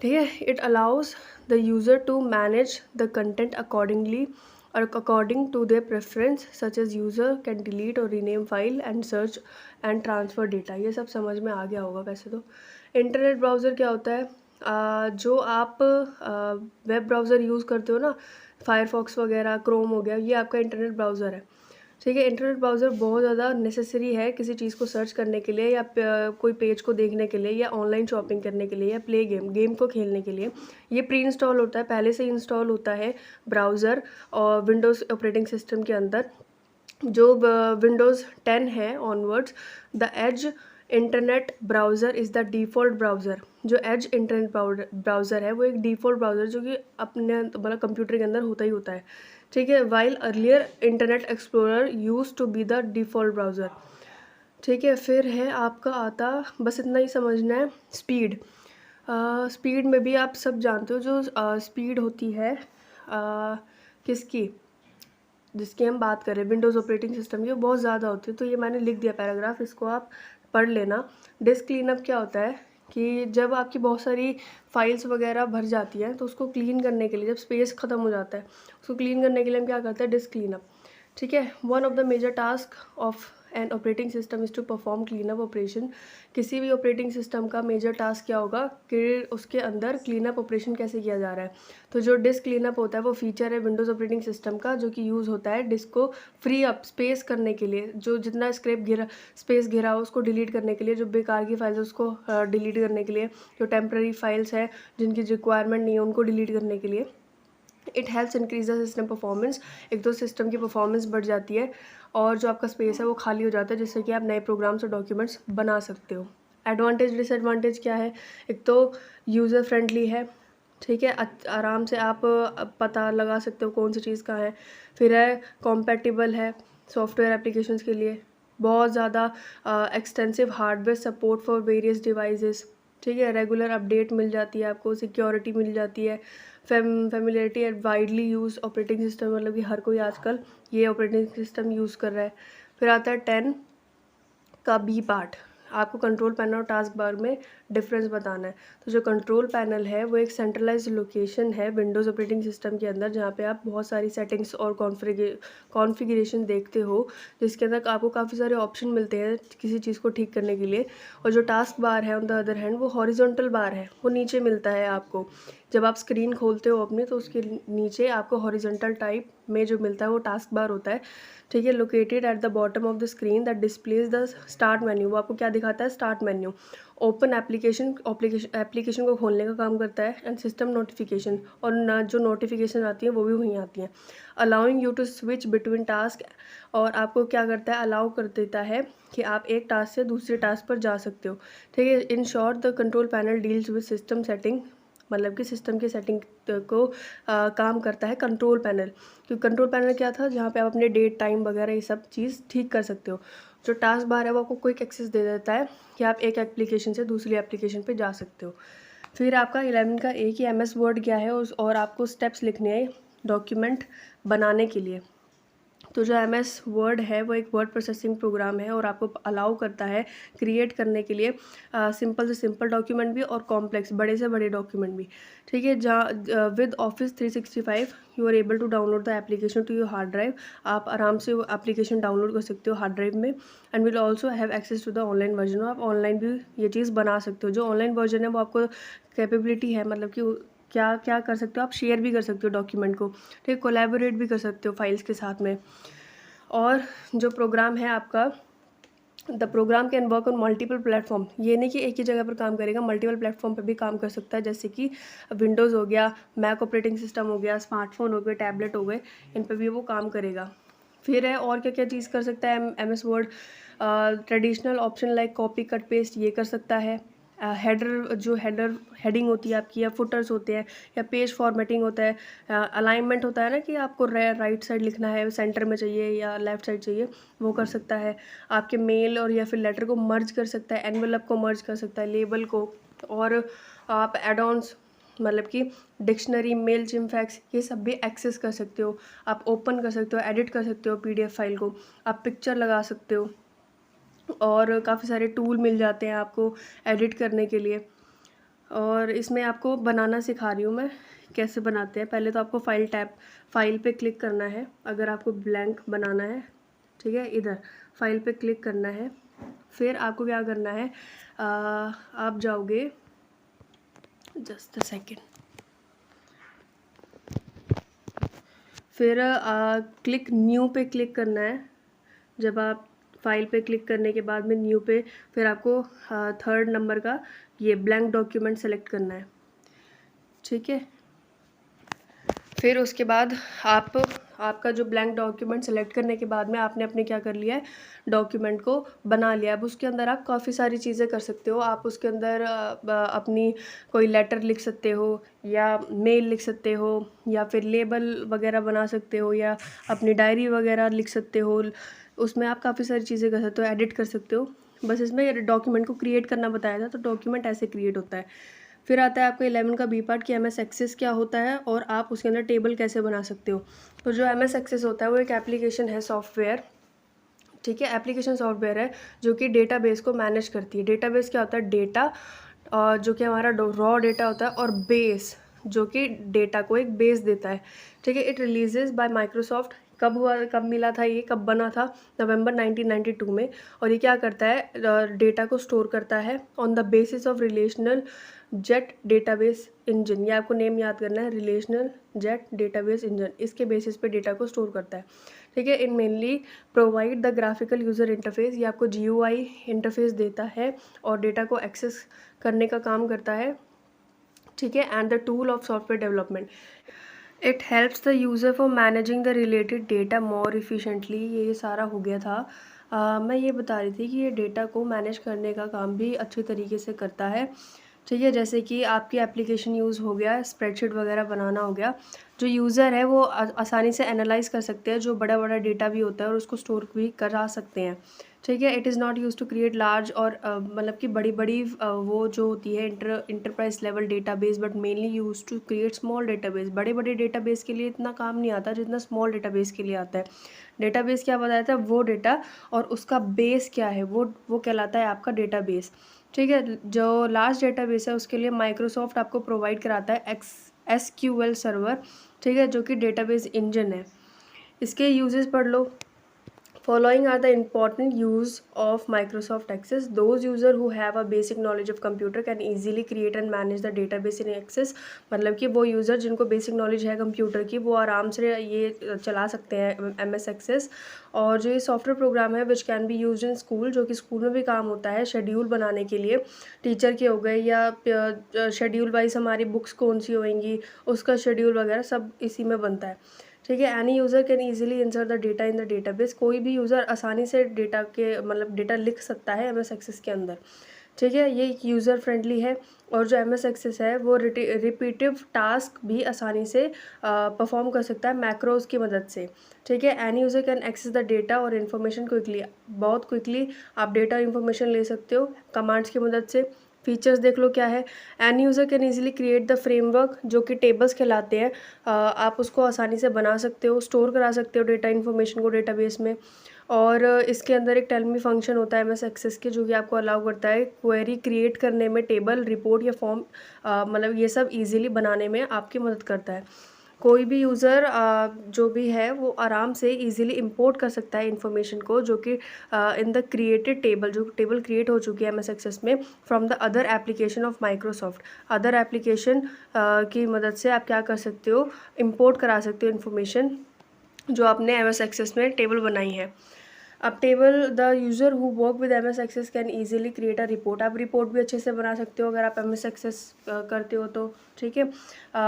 ठीक है। It allows the user to manage the content accordingly और according to their preference, such as user can delete और rename file and search and transfer data. ये सब समझ में आ गया होगा वैसे तो। इंटरनेट ब्राउज़र क्या होता है, जो आप वेब ब्राउज़र यूज़ करते हो ना, फायरफॉक्स वगैरह, क्रोम हो गया, ये आपका इंटरनेट ब्राउज़र है, ठीक है। इंटरनेट ब्राउज़र बहुत ज़्यादा नेसेसरी है किसी चीज़ को सर्च करने के लिए, या कोई पेज को देखने के लिए, या ऑनलाइन शॉपिंग करने के लिए, या प्ले गेम को खेलने के लिए। ये प्री इंस्टॉल होता है, पहले से इंस्टॉल होता है ब्राउज़र और विंडोज़ ऑपरेटिंग सिस्टम के अंदर। जो विंडोज़ 10 है onwards, the Edge internet browser is the default browser. जो एज इंटरनेट ब्राउज़र है वो एक डिफ़ॉल्ट ब्राउज़र जो कि अपने मतलब कंप्यूटर के अंदर होता ही होता है, ठीक है। While earlier Internet Explorer use to be the default browser, ठीक है। फिर है आपका आता, बस इतना ही समझना है, स्पीड। स्पीड में भी आप सब जानते हो जो स्पीड होती है किसकी, जिसकी हम बात करें विंडोज़ ऑपरेटिंग सिस्टम की, वो बहुत ज़्यादा होती है। तो ये मैंने लिख दिया पैराग्राफ, इसको आप पढ़ लेना। डिस्क क्लीनअप क्या होता है कि जब आपकी बहुत सारी फाइल्स वगैरह भर जाती हैं तो उसको क्लीन करने के लिए, जब स्पेस ख़त्म हो जाता है उसको क्लीन करने के लिए हम क्या करते हैं, डिस्क क्लीनअप, ठीक है। One of the major task of an operating system is to perform cleanup operation. किसी भी ऑपरेटिंग सिस्टम का मेजर टास्क क्या होगा कि उसके अंदर क्लीनअप ऑपरेशन कैसे किया जा रहा है। तो जो डिस्क क्लीनअप होता है वो फीचर है विंडोज़ ऑपरेटिंग सिस्टम का जो कि यूज़ होता है डिस्क को फ्री अप स्पेस करने के लिए, जो जितना स्पेस घिरा हो उसको डिलीट करने के लिए, जो बेकार की फाइल्स है उसको डिलीट करने के लिए, जो टेम्प्रेरी फाइल्स है जिनकी रिक्वायरमेंट नहीं है उनको डिलीट करने के लिए। It helps increase the system performance, एक तो सिस्टम की परफॉर्मेंस बढ़ जाती है और जो आपका स्पेस है वो खाली हो जाता है, जिससे कि आप नए प्रोग्राम्स और डॉक्यूमेंट्स बना सकते हो। एडवांटेज डिसएडवांटेज क्या है, एक तो यूज़र फ्रेंडली है, ठीक है, आराम से आप पता लगा सकते हो कौन सी चीज़ कहाँ है। फिर है कॉम्पैटिबल है सॉफ्टवेयर एप्लीकेशंस के लिए, बहुत ज़्यादा extensive hardware support for various devices, ठीक है, रेगुलर अपडेट मिल जाती है आपको, सिक्योरिटी मिल जाती है, familiarity and widely use operating system, मतलब कि हर कोई आजकल ये ऑपरेटिंग सिस्टम यूज़ कर रहा है। फिर आता है 10 का बी पार्ट, आपको कंट्रोल पैनल और टास्क बार में डिफरेंस बताना है। तो जो कंट्रोल पैनल है वो एक सेंट्रलाइज्ड लोकेशन है विंडोज़ ऑपरेटिंग सिस्टम के अंदर, जहाँ पे आप बहुत सारी सेटिंग्स और कॉन्फ़िगरेशन देखते हो, जिसके अंदर आपको काफ़ी सारे ऑप्शन मिलते हैं किसी चीज़ को ठीक करने के लिए। और जो टास्क बार है ऑन द अदर हैंड वो हॉरिजॉन्टल बार है, वो नीचे मिलता है आपको। जब आप स्क्रीन खोलते हो अपनी तो उसके नीचे आपको हॉरिजॉन्टल टाइप में जो मिलता है वो टास्क बार होता है, ठीक है। Located at the bottom of the screen that displays the start menu, वो आपको क्या दिखाता है, स्टार्ट मेन्यू। ओपन एप्लीकेशन को खोलने का काम करता है। एंड सिस्टम नोटिफिकेशन, और ना जो नोटिफिकेशन आती है वो भी वहीं आती हैं। Allowing you to switch between task, और आपको क्या करता है, अलाउ कर देता है कि आप एक टास्क से दूसरे टास्क पर जा सकते हो, ठीक है। In short the control panel deals with system setting, मतलब कि सिस्टम की सेटिंग को काम करता है कंट्रोल पैनल। क्योंकि कंट्रोल पैनल क्या था, जहाँ पे आप अपने डेट टाइम वगैरह ये सब चीज़ ठीक कर सकते हो। जो टास्क बार है वो आपको क्विक एक्सेस दे देता है कि आप एक एप्लीकेशन से दूसरी एप्लीकेशन पे जा सकते हो। फिर आपका 11 का एक ही MS वर्ड क्या है, और आपको स्टेप्स लिखने हैं डॉक्यूमेंट बनाने के लिए। तो जो MS वर्ड है वो एक वर्ड प्रोसेसिंग प्रोग्राम है, और आपको अलाउ करता है क्रिएट करने के लिए सिंपल से सिंपल डॉक्यूमेंट भी और कॉम्प्लेक्स बड़े से बड़े डॉक्यूमेंट भी, ठीक है। जहाँ with Office 365 you are able to download the application to your hard drive, आप आराम से वो एप्लीकेशन डाउनलोड कर सकते हो हार्ड ड्राइव में। And will also have access to the online version, आप ऑनलाइन भी ये चीज़ बना सकते हो। जो ऑनलाइन वर्जन है वो आपको कैपेबिलिटी है, मतलब कि क्या क्या कर सकते हो, आप शेयर भी कर सकते हो डॉक्यूमेंट को, ठीक है। कोलैबोरेट भी कर सकते हो फाइल्स के साथ में। और जो प्रोग्राम है आपका, the program can work on multiple platform, ये नहीं कि एक ही जगह पर काम करेगा, मल्टीपल प्लेटफॉर्म पर भी काम कर सकता है। जैसे कि विंडोज़ हो गया, मैक ऑपरेटिंग सिस्टम हो गया, स्मार्टफोन हो गए, टैबलेट हो गए, इन पर भी वो काम करेगा। फिर है और क्या क्या चीज़ कर सकता है MS word, traditional option like copy cut paste ये कर सकता है। हेडर, जो हेडिंग होती है आपकी, या फुटर्स होते हैं, या पेज फॉर्मेटिंग होता है, अलाइनमेंट होता है ना कि आपको राइट साइड लिखना है, सेंटर में चाहिए या लेफ़्ट साइड चाहिए, वो कर सकता है। आपके मेल और या फिर लेटर को मर्ज कर सकता है, एनवेलप को मर्ज कर सकता है, लेबल को। और आप एडॉन्स, मतलब कि डिक्शनरी, मेल चिम्फैक्स, ये सब भी एक्सेस कर सकते हो। आप ओपन कर सकते हो, एडिट कर सकते हो PDF फाइल को, आप पिक्चर लगा सकते हो, और काफ़ी सारे टूल मिल जाते हैं आपको एडिट करने के लिए। और इसमें आपको बनाना सिखा रही हूँ मैं, कैसे बनाते हैं। पहले तो आपको फाइल पे क्लिक करना है, अगर आपको ब्लैंक बनाना है, ठीक है। इधर फाइल पे क्लिक करना है, फिर आपको क्या करना है, आप जाओगे, जस्ट अ सेकेंड, फिर क्लिक न्यू पे क्लिक करना है। जब आप फाइल पे क्लिक करने के बाद में न्यू पे, फिर आपको 3rd नंबर का ये ब्लैंक डॉक्यूमेंट सेलेक्ट करना है, ठीक है। फिर उसके बाद आपका जो ब्लैंक डॉक्यूमेंट सेलेक्ट करने के बाद में आपने अपने क्या कर लिया है, डॉक्यूमेंट को बना लिया। अब उसके अंदर आप काफ़ी सारी चीज़ें कर सकते हो। आप उसके अंदर अपनी कोई लेटर लिख सकते हो, या मेल लिख सकते हो, या फिर लेबल वगैरह बना सकते हो, या अपनी डायरी वगैरह लिख सकते हो। उसमें आप काफ़ी सारी चीज़ें कर सकते हो, एडिट कर सकते हो। बस इसमें डॉक्यूमेंट को क्रिएट करना बताया था, तो डॉक्यूमेंट ऐसे क्रिएट होता है। फिर आता है आपका 11 का बी पार्ट कि MS एक्सेस क्या होता है, और आप उसके अंदर टेबल कैसे बना सकते हो। तो जो MS एक्सेस होता है वो एक एप्लीकेशन है, सॉफ्टवेयर, ठीक है। एप्लीकेशन सॉफ्टवेयर है जो कि डेटाबेस को मैनेज करती है। डेटाबेस क्या होता है, डेटा जो कि हमारा रॉ डेटा होता है, और बेस जो कि डेटा को एक बेस देता है, ठीक है। इट रिलीजेस बाय माइक्रोसॉफ्ट, कब हुआ, कब मिला था ये, कब बना था, नवंबर 1992 में। और ये क्या करता है, डेटा को स्टोर करता है on the basis of relational jet database engine. ये आपको नेम याद करना है, रिलेशनल जेट डेटाबेस इंजन, इसके बेसिस पे डेटा को स्टोर करता है, ठीक है। In mainly provide the graphical user interface, ये आपको GUI इंटरफेस देता है और डेटा को एक्सेस करने का काम करता है, ठीक है। And the tool of software development, it helps the user for managing the related data more efficiently. ये सारा हो गया था। मैं ये बता रही थी कि ये डेटा को मैनेज करने का काम भी अच्छे तरीके से करता है, ठीक है। जैसे कि आपकी एप्लीकेशन यूज़ हो गया, स्प्रेडशीट वगैरह बनाना हो गया, जो यूज़र है वो आसानी से एनालाइज कर सकते हैं, जो बड़ा बड़ा डेटा भी होता है, और उसको स्टोर भी करा सकते हैं, ठीक है। It is not use to create large, और मतलब कि बड़ी बड़ी वो जो होती है enterprise level database, but mainly use to create small database. बड़े बड़े डेटाबेस के लिए इतना काम नहीं आता जितना स्मॉल डेटाबेस के लिए आता है। डेटाबेस क्या बताया था, वो डेटा और उसका बेस क्या है, वो कहलाता है आपका डेटाबेस, ठीक है। जो लार्ज डेटाबेस है उसके लिए माइक्रोसॉफ्ट आपको प्रोवाइड कराता है SQL सर्वर, ठीक है, जो कि डेटाबेस इंजन है। इसके यूजेस पढ़ लो। Following are the important use of Microsoft Access. Those user who have a basic knowledge of computer can easily create and manage the database in Access. मतलब कि वो यूज़र जिनको बेसिक नॉलेज है computer की वो आराम से ये चला सकते हैं MS Access। और जो ये सॉफ्टवेयर प्रोग्राम है which can be use in school, जो कि स्कूल में भी काम होता है शेड्यूल बनाने के लिए, टीचर के हो गए या शेड्यूल वाइज हमारी बुक्स कौन सी होंगी उसका शेड्यूल वगैरह सब इसी में बनता है। ठीक है। Any user can easily insert the data in the database. कोई भी यूज़र आसानी से डेटा के मतलब डेटा लिख सकता है MS Access के अंदर। ठीक है, ये यूज़र फ्रेंडली है। और जो MS Access है वो रिपीटिव टास्क भी आसानी से परफॉर्म कर सकता है मैक्रोज की मदद से। ठीक है। Any user can access the data और इन्फॉर्मेशन क्विकली। बहुत क्विकली आप डेटा और इन्फॉर्मेशन ले सकते हो कमांड्स की मदद से। फीचर्स देख लो क्या है। Any user can easily create the framework, जो कि टेबल्स कहलाते हैं। आप उसको आसानी से बना सकते हो, स्टोर करा सकते हो डेटा इन्फॉर्मेशन को डेटाबेस में। और इसके अंदर एक टेल मी फंक्शन होता है MS Access के, जो कि आपको अलाउ करता है क्वेरी क्रिएट करने में, टेबल रिपोर्ट या फॉर्म मतलब ये सब इजीली बनाने में आपकी मदद करता है। कोई भी यूज़र जो भी है वो आराम से इजीली इंपोर्ट कर सकता है इन्फॉर्मेशन को, जो कि इन द क्रिएटेड टेबल, जो टेबल क्रिएट हो चुकी है MS Access में from the other application of Microsoft. Other application की मदद से आप क्या कर सकते हो, इंपोर्ट करा सकते हो इन्फॉर्मेशन जो आपने MS Access में टेबल बनाई है। अब table the user who work with MS Access can easily create a report. आप रिपोर्ट भी अच्छे से बना सकते हो अगर आप MS Access करते हो तो। ठीक है।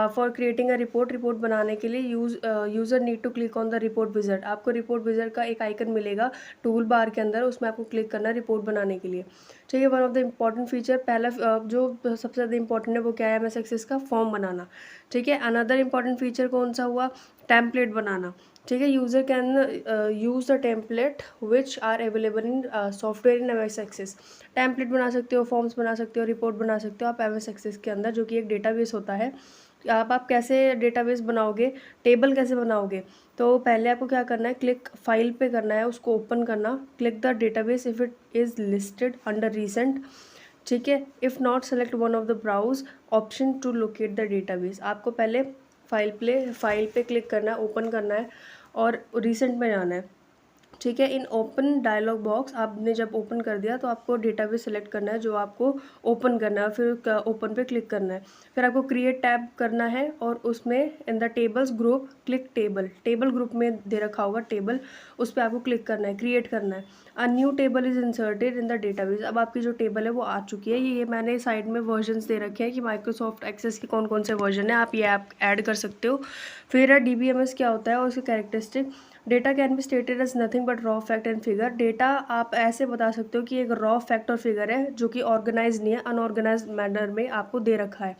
फॉर क्रिएटिंग अ रिपोर्ट बनाने के लिए user need to click on the report wizard. आपको रिपोर्ट विज़ार्ड का एक आइकन मिलेगा टूल बार के अंदर, उसमें आपको क्लिक करना है रिपोर्ट बनाने के लिए। ठीक है। One of the important feature, पहला जो सबसे ज़्यादा इंपॉर्टेंट है वो क्या है, MS Access का फॉर्म बनाना। ठीक है। अनदर इम्पॉर्टेंट फीचर कौन सा हुआ, टेम्पलेट बनाना। ठीक है। User can use the template which are available in software in MS Access। Template बना सकते हो, फॉर्म्स बना सकते हो, रिपोर्ट बना सकते हो आप MS Access के अंदर, जो कि एक डेटाबेस होता है। आप कैसे डेटाबेस बनाओगे, टेबल कैसे बनाओगे, तो पहले आपको क्या करना है, क्लिक फाइल पे करना है, उसको ओपन करना, click the database if it is listed under recent. ठीक है। If not select one of the browse option to locate the database. आपको पहले फाइल पे क्लिक करना है, ओपन करना है और रिसेंट में जाना है। ठीक है। इन ओपन डायलॉग बॉक्स आपने जब ओपन कर दिया तो आपको डेटाबेस सेलेक्ट करना है जो आपको ओपन करना है, फिर ओपन पे क्लिक करना है। फिर आपको क्रिएट टैब करना है और उसमें in the tables group click table group में दे रखा होगा टेबल, उस पर आपको क्लिक करना है, क्रिएट करना है। A new table is inserted in the database. अब आपकी जो टेबल है वो आ चुकी है। ये मैंने साइड में वर्जन्स दे रखे हैं कि माइक्रोसॉफ्ट एक्सेस के कौन कौन से वर्जन है, आप ये ऐप ऐड कर सकते हो। फिर DBMS क्या होता है और उसकी characteristic. Data can be stated as nothing but raw fact and figure. Data आप ऐसे बता सकते हो कि एक रॉ फैक्ट और फिगर है जो कि ऑर्गेनाइज नहीं है, अनऑर्गेनाइज मैनर में आपको दे रखा है।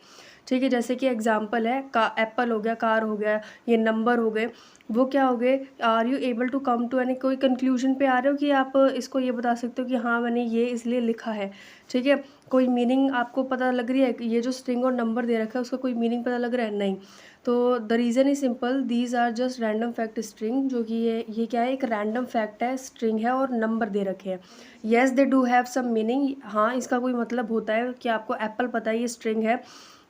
ठीक है। जैसे कि एग्जांपल है एप्पल हो गया, कार हो गया, ये नंबर हो गए, वो क्या हो गए, are you able to come to any, कोई कंक्लूजन पे आ रहे हो कि आप इसको ये बता सकते हो कि हाँ मैंने ये इसलिए लिखा है। ठीक है। कोई मीनिंग आपको पता लग रही है कि ये जो स्ट्रिंग और नंबर दे रखा है उसका कोई मीनिंग पता लग रहा है, नहीं। तो the reason is simple, these are just random fact string, जो कि ये क्या है, एक रैंडम फैक्ट है, स्ट्रिंग है और नंबर दे रखे हैं। Yes they do have some meaning, हाँ इसका कोई मतलब होता है कि आपको एप्पल पता है ये स्ट्रिंग है।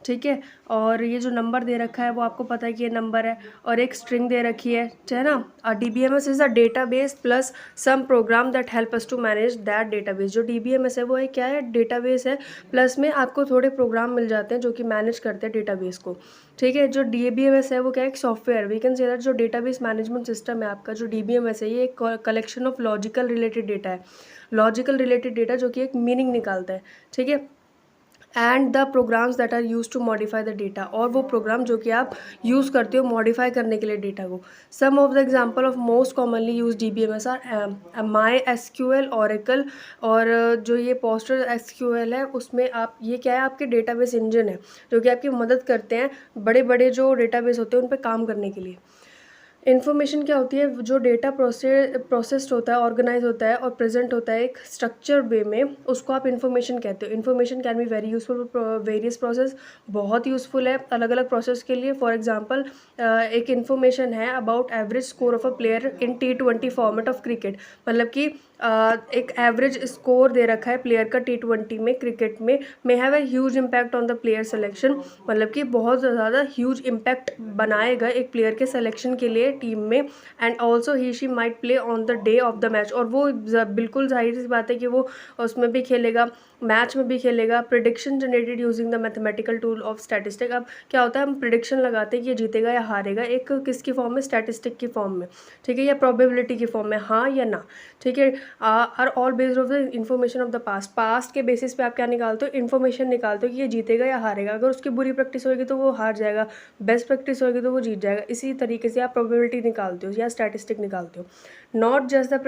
ठीक है। और ये जो नंबर दे रखा है वो आपको पता है कि ये नंबर है और एक स्ट्रिंग दे रखी है ना। DBMS is a database plus some program that help us to manage that database. जो DBMS है वो है क्या है, डेटाबेस है, प्लस में आपको थोड़े प्रोग्राम मिल जाते हैं जो कि मैनेज करते हैं डेटाबेस को। ठीक है। जो DBMS है वो क्या है, एक software, we can say that जो डेटाबेस मैनेजमेंट सिस्टम है आपका, जो DBMS है ये एक collection of logical related data है। लॉजिकल रिलेटेड डेटा जो कि एक मीनिंग निकालता है। ठीक है। And the programs that are use to modify the data, और वो प्रोग्राम जो कि आप यूज़ करते हो मॉडिफाई करने के लिए डेटा को। Some of the example of most commonly use DBMS are MySQL, Oracle, और जो ये PostgreSQL है उसमें आप ये क्या है, आपके डेटाबेस इंजन है जो कि आपकी मदद करते हैं बड़े बड़े जो डेटाबेस होते हैं उन पर काम करने के लिए। इन्फॉर्मेशन क्या होती है, जो डेटा प्रोसेस्ड होता है, ऑर्गेनाइज होता है और प्रेजेंट होता है एक स्ट्रक्चर वे में, उसको आप इन्फॉर्मेशन कहते हो। Information can be very useful various process, बहुत यूज़फुल है अलग अलग प्रोसेस के लिए। फॉर एग्जांपल एक इन्फॉर्मेशन है about average score of a player in T20 format of cricket, मतलब कि एक एवरेज स्कोर दे रखा है प्लेयर का T20 में, क्रिकेट में, may have a huge impact on the player selection, मतलब कि बहुत ज़्यादा ह्यूज इम्पैक्ट बनाएगा एक प्लेयर के सिलेक्शन के लिए टीम में। And also he she might play on the day of the match, और वो बिल्कुल जाहिर सी बात है कि वो उसमें भी खेलेगा, मैच में भी खेलेगा। Prediction generated using the mathematical tool of statistic. अब क्या होता है, हम प्रिडिक्शन लगाते हैं कि ये जीतेगा या हारेगा, एक किसकी फॉर्म में, स्टैटिस्टिक की फॉर्म में, ठीक है, या प्रोबेबिलिटी की फॉर्म में, हाँ या ना, ठीक है। Are all based of the information of the past के बेसिस पे आप क्या निकालते हो, इन्फॉर्मेशन निकालते हो कि ये जीतेगा या हारेगा। अगर उसकी बुरी प्रैक्टिस होगी तो वो हार जाएगा, बेस्ट प्रैक्टिस होगी तो वो जीत जाएगा। इसी तरीके से आप प्रोबेबिलिटी निकालते हो या स्टैटिस्टिक निकालते हो, नॉट जस्ट द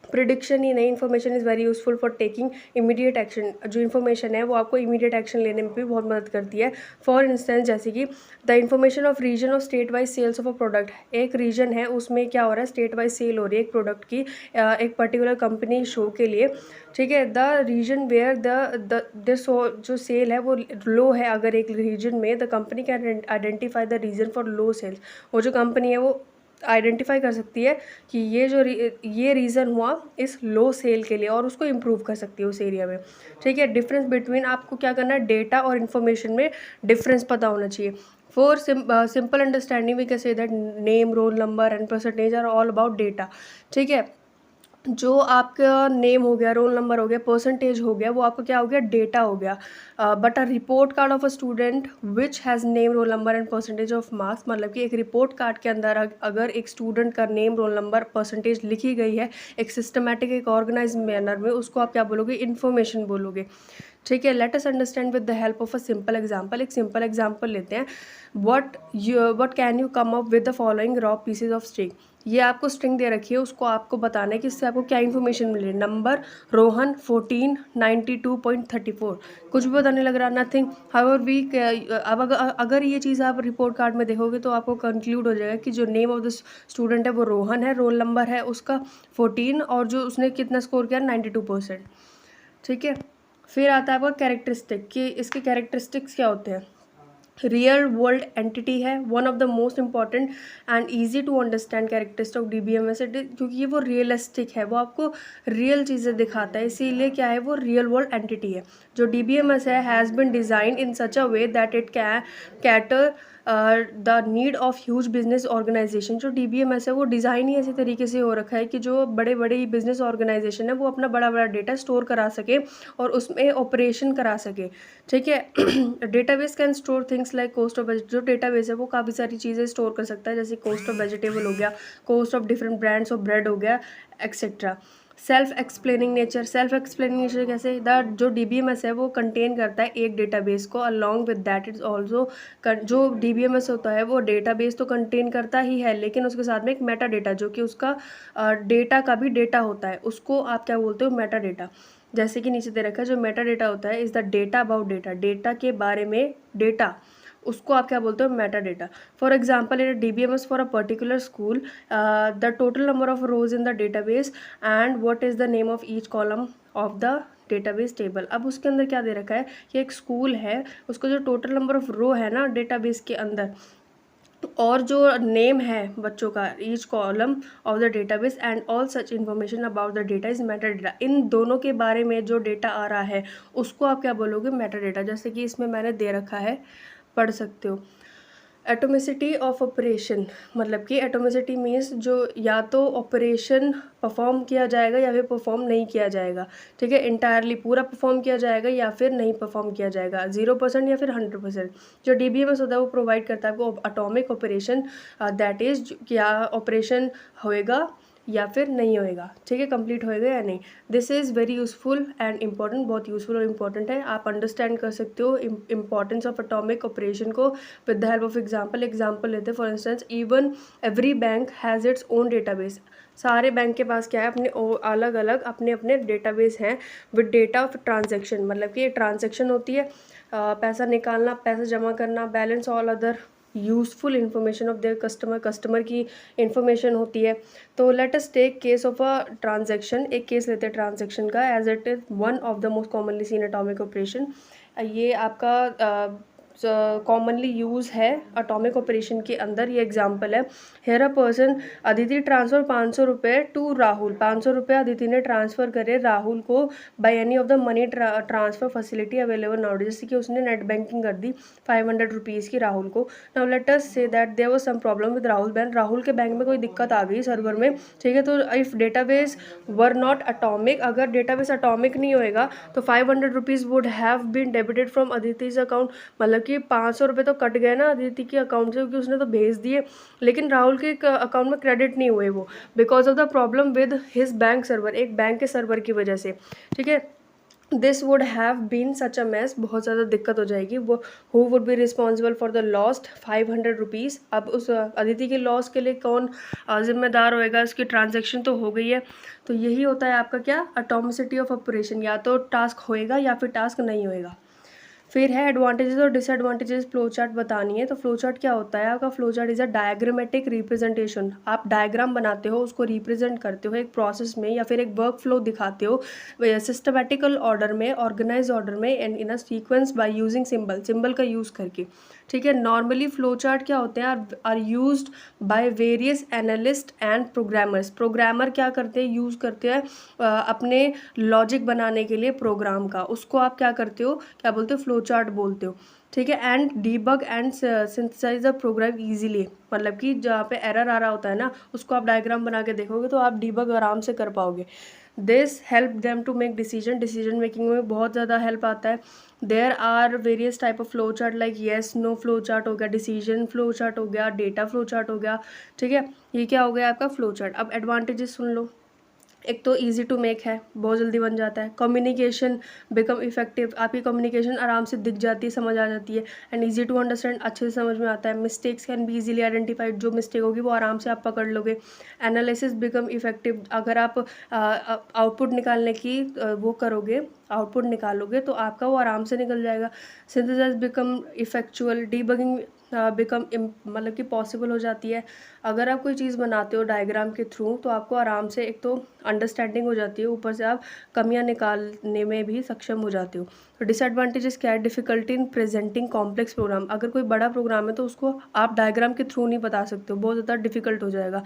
प्रिडिक्शन ही नहीं। Information is very useful for taking immediate action. जो इन्फॉर्मेशन है वो आपको इमीडिएट एक्शन लेने में भी बहुत मदद करती है। फॉर इंस्टेंस, जैसे कि the information of region of state wise sales of a product. एक रीजन है, उसमें क्या हो रहा है, स्टेट वाइज सेल हो रही है एक प्रोडक्ट की, एक पर्टिकुलर कंपनी शो के लिए, ठीक है। द रीजन वेयर जो सेल है वो लो है, अगर एक रीजन में, the company can identify the region for low sales. वो जो कंपनी है वो आइडेंटिफाई कर सकती है कि ये रीज़न हुआ इस लो सेल के लिए, और उसको इम्प्रूव कर सकती है उस एरिया में, ठीक है। डिफरेंस बिटवीन, आपको क्या करना है, डेटा और इन्फॉर्मेशन में डिफरेंस पता होना चाहिए। For simple understanding we can say that name, roll number and percentage are all about data, ठीक है। जो आपका नेम हो गया, रोल नंबर हो गया, परसेंटेज हो गया, वो आपका क्या हो गया, डेटा हो गया। But a report card of a student which has name, roll number and percentage of marks, मतलब कि एक रिपोर्ट कार्ड के अंदर अगर एक स्टूडेंट का नेम, रोल नंबर, परसेंटेज लिखी गई है एक सिस्टमैटिक, एक ऑर्गेनाइज मैनर में, उसको आप क्या बोलोगे, इन्फॉर्मेशन बोलोगे, ठीक है। Let us understand with the help of a simple example. एक सिंपल एग्जांपल लेते हैं। What can you come up with the following raw pieces of string. ये आपको स्ट्रिंग दे रखी है, उसको आपको बताना है कि इससे आपको क्या इन्फॉर्मेशन मिल रही है। नंबर, रोहन 14, 92.34, कुछ भी पता नहीं लग रहा, नथिंग। हाउएवर वी, अब अगर ये चीज़ आप रिपोर्ट कार्ड में देखोगे तो आपको कंक्लूड हो जाएगा कि जो नेम ऑफ द स्टूडेंट है वो रोहन है, रोल नंबर है उसका 14, और जो उसने कितना स्कोर किया, 92%, ठीक है। फिर आता है आपका कैरेक्टरिस्टिक, कि इसके कैरेक्टरिस्टिक्स क्या होते हैं। रियल वर्ल्ड एंटिटी है, one of the most important and easy to understand characteristic of DBMS, क्योंकि ये वो रियलिस्टिक है, वो आपको रियल चीज़ें दिखाता है, इसीलिए क्या है, वो रियल वर्ल्ड एंटिटी है। जो DBMS है, has been designed in such a way that it can cater the need of huge business organisation. जो DBMS है वो डिज़ाइन ही ऐसे तरीके से हो रखा है कि जो बड़े बड़े बिजनेस ऑर्गेनाइजेशन है वो अपना बड़ा बड़ा डेटा स्टोर करा सके और उसमें ऑपरेशन करा सके, ठीक है। Database can store things like cost of, जो डेटाबेस है वो काफ़ी सारी चीज़ें स्टोर कर सकता है, जैसे कॉस्ट ऑफ वेजिटेबल हो गया, cost of different brands of bread हो गया, etcetera. Self explaining nature, self explaining nature कैसे, द जो DBMS है वो कंटेन करता है एक डेटाबेस को, along with that it's also, जो DBMS होता है वो डेटाबेस तो कंटेन करता ही है, लेकिन उसके साथ में एक मेटा डेटा, जो कि उसका डेटा का भी डेटा होता है, उसको आप क्या बोलते हो, मेटा डेटा। जैसे कि नीचे दे रखा है, जो मेटा डेटा होता है is the data about data, data के बारे में डेटा, उसको आप क्या बोलते हो, Meta data. For example, in DBMS for a particular school, the total number of rose in the database and what is the name of each column of the database table. अब उसके अंदर क्या दे रखा है कि एक स्कूल है, उसका जो टोटल नंबर ऑफ रो है ना डेटाबेस के अंदर, और जो नेम है बच्चों का, each column of the database and all such information about the data is meta data. इन दोनों के बारे में जो डेटा आ रहा है उसको आप क्या बोलोगे, मेटा डेटा। जैसे कि इसमें मैंने दे रखा है, पढ़ सकते हो। एटोमिसिटी ऑफ ऑपरेशन, मतलब कि एटोमिसिटी मीन्स जो या तो ऑपरेशन परफॉर्म किया जाएगा या फिर परफॉर्म नहीं किया जाएगा, ठीक है। इंटायरली पूरा परफॉर्म किया जाएगा या फिर नहीं परफॉर्म किया जाएगा, 0% या फिर 100%। जो DBMS होता है वो प्रोवाइड करता है आपको अटोमिक ऑपरेशन, दैट इज क्या ऑपरेशन होएगा या फिर नहीं होएगा, ठीक है, कंप्लीट होएगा या नहीं। This is very useful and important, बहुत यूज़फुल और इंपॉर्टेंट है। आप अंडरस्टैंड कर सकते हो इंपॉर्टेंस ऑफ एटॉमिक ऑपरेशन को with the help of example लेते हैं। For instance, even every bank has its own database. सारे बैंक के पास क्या है, अपने अलग अलग अपने अपने डेटाबेस हैं विद डेटा ऑफ ट्रांजेक्शन, मतलब कि ट्रांजेक्शन होती है, पैसा निकालना, पैसा जमा करना, balance, all other useful information of their customer की इंफॉर्मेशन होती है। तो let us take case of a transaction, एक केस लेते हैं ट्रांजैक्शन का, as it is one of the most commonly seen atomic operation. ये आपका कॉमनली यूज़ है अटोमिक ऑपरेशन के अंदर। ये एग्जांपल है। Here a person Aditi transfer 500 रुपये टू राहुल। 500 रुपये अदिति ने ट्रांसफ़र करे राहुल को by any of the money transfer facility available now. जैसे कि उसने नेट बैंकिंग कर दी 500 रुपीज़ की राहुल को। Now let us say that there was some problem with Rahul bank. Rahul के बैंक में कोई दिक्कत आ गई सर्वर में, ठीक है। तो if database were not atomic, अगर डेटाबेस अटोमिक नहीं होएगा तो 500 rupees would have been debited from Aditi's account. मतलब कि 500 रुपये तो कट गए ना अदिति के अकाउंट से, क्योंकि उसने तो भेज दिए, लेकिन राहुल के अकाउंट में क्रेडिट नहीं हुए वो, because of the problem with his bank server, एक बैंक के सर्वर की वजह से, ठीक है। This would have been such a mess, बहुत ज़्यादा दिक्कत हो जाएगी। वो who would be responsible for the lost 500 rupees. अब उस अदिति के लॉस के लिए कौन जिम्मेदार होएगा? इसकी ट्रांजैक्शन तो हो गई है। तो यही होता है आपका क्या, अटोमिसिटी ऑफ ऑपरेशन। या तो टास्क होएगा या फिर टास्क नहीं होएगा। फिर है एडवांटेजेस और डिसएडवांटेजेस फ्लो चार्ट बतानी है। तो फ्लो चार्ट क्या होता है आपका? Flow chart is a diagrammatic representation. आप डायग्राम बनाते हो, उसको रिप्रेजेंट करते हो एक प्रोसेस में, या फिर एक वर्क फ्लो दिखाते हो सिस्टमेटिकल ऑर्डर में, ऑर्गेनाइज ऑर्डर में, and in a sequence by using symbol का यूज़ करके, ठीक है। नॉर्मली फ्लो चार्ट क्या होते हैं? Are used by various analyst and programmers. Programmer क्या करते हैं? यूज़ करते हैं अपने लॉजिक बनाने के लिए प्रोग्राम का, उसको आप क्या करते हो, क्या बोलते हो? फ्लो चार्ट बोलते हो, ठीक है। And debug and synthesise the program easily. मतलब कि जहाँ पे एरर आ रहा होता है ना, उसको आप डायग्राम बना के देखोगे तो आप डीबग आराम से कर पाओगे। This help them to make decision making में बहुत ज़्यादा हेल्प आता है। There are various type of flow chart, like yes no flow chart हो गया, डिसीजन फ्लो चार्ट हो गया, डेटा फ्लो चार्ट हो गया, ठीक है। ये क्या हो गया आपका फ्लो चार्ट। अब एडवांटेजेस सुन लो। एक तो ईजी टू मेक है, बहुत जल्दी बन जाता है। कम्युनिकेशन बिकम इफेक्टिव, आपकी कम्युनिकेशन आराम से दिख जाती है, समझ आ जाती है। एंड ईजी टू अंडरस्टैंड, अच्छे से समझ में आता है। Mistakes can be easily identified, जो मिस्टेक होगी वो आराम से आप पकड़ लोगे। एनालिसिस बिकम इफेक्टिव, अगर आप आउटपुट निकालने की वो करोगे, आउटपुट निकालोगे तो आपका वो आराम से निकल जाएगा। Synthesise become effectual, debugging become मतलब कि पॉसिबल हो जाती है। अगर आप कोई चीज़ बनाते हो डायग्राम के थ्रू तो आपको आराम से एक तो अंडरस्टैंडिंग हो जाती है, ऊपर से आप कमियां निकालने में भी सक्षम हो जाते हो। तो डिसएडवांटेजेस क्या है? Difficulty in presenting complex program. अगर कोई बड़ा प्रोग्राम है तो उसको आप डायग्राम के थ्रू नहीं बता सकते हो, बहुत ज़्यादा डिफिकल्ट हो जाएगा,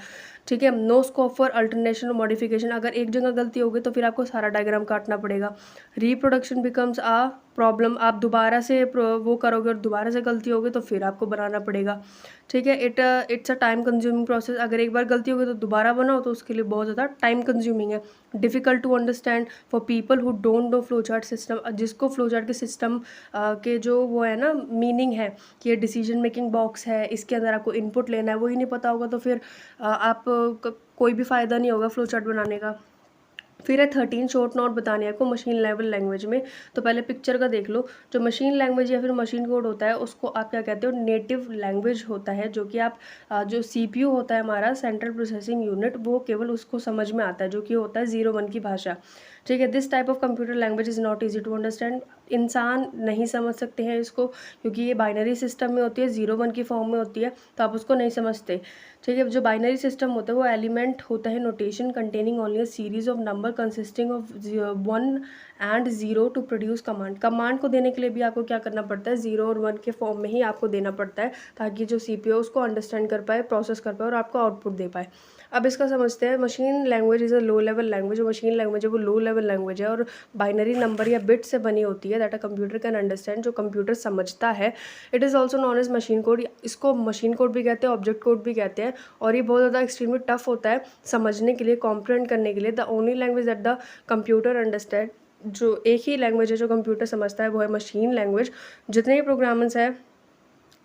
ठीक है। नो स्कोप फॉर अल्टरनेशन और मॉडिफिकेशन, अगर एक जगह गलती होगी तो फिर आपको सारा डायग्राम काटना पड़ेगा। रिप्रोडक्शन बिकम्स आ प्रॉब्लम, आप दोबारा से वो करोगे और दोबारा से गलती होगी तो फिर आपको बनाना पड़ेगा, ठीक है। It's a time consuming process, अगर एक बार गलती होगी तो दोबारा बनाओ तो उसके लिए बहुत ज़्यादा टाइम कंज्यूमिंग है। Difficult to understand for people who don't know flow chart system, जिसको फ्लो चार्ट के सिस्टम के जो वो है ना मीनिंग है कि ये डिसीजन मेकिंग बॉक्स है, इसके अंदर आपको इनपुट लेना है, वही नहीं पता होगा तो फिर कोई भी फ़ायदा नहीं होगा फ्लो चार्ट बनाने का। फिर है 13 शॉर्ट नोट बताने आपको मशीन लेवल लैंग्वेज में। तो पहले पिक्चर का देख लो। जो मशीन लैंग्वेज या फिर मशीन कोड होता है उसको आप क्या कहते हो? नेटिव लैंग्वेज होता है, जो कि आप जो CPU होता है हमारा सेंट्रल प्रोसेसिंग यूनिट, वो केवल उसको समझ में आता है, जो कि होता है 0-1 की भाषा, ठीक है। This type of computer language is not easy to understand, इंसान नहीं समझ सकते हैं इसको, क्योंकि ये बाइनरी सिस्टम में होती है, 0-1 की फॉर्म में होती है, तो आप उसको नहीं समझते, ठीक है। जो बाइनरी सिस्टम होता है वो एलिमेंट होता है notation containing only a series of number consisting of 1 and 0 to produce command. Command को देने के लिए भी आपको क्या करना पड़ता है? 0 और 1 के फॉर्म में ही आपको देना पड़ता है, ताकि जो CPU है उसको अंडरस्टैंड कर पाए, प्रोसेस कर पाए और आपको आउटपुट दे पाए। अब इसका समझते हैं। Machine language is a low level language. जो मशीन लैंग्वेज है वो लो लेवल लैंग्वेज है और बाइनरी नंबर या बिट से बनी होती है, that a computer can understand, जो कंप्यूटर समझता है। It is also known as machine code, इसको मशीन कोड भी कहते हैं, ऑब्जेक्ट कोड भी कहते हैं, और ये बहुत ज़्यादा एक्सट्रीमली टफ होता है समझने के लिए, कॉम्प्रिहेंड करने के लिए। The only language that the computer understand, जो एक ही लैंग्वेज है जो कंप्यूटर समझता है वो है मशीन लैंग्वेज। जितने भी प्रोग्रामर्स हैं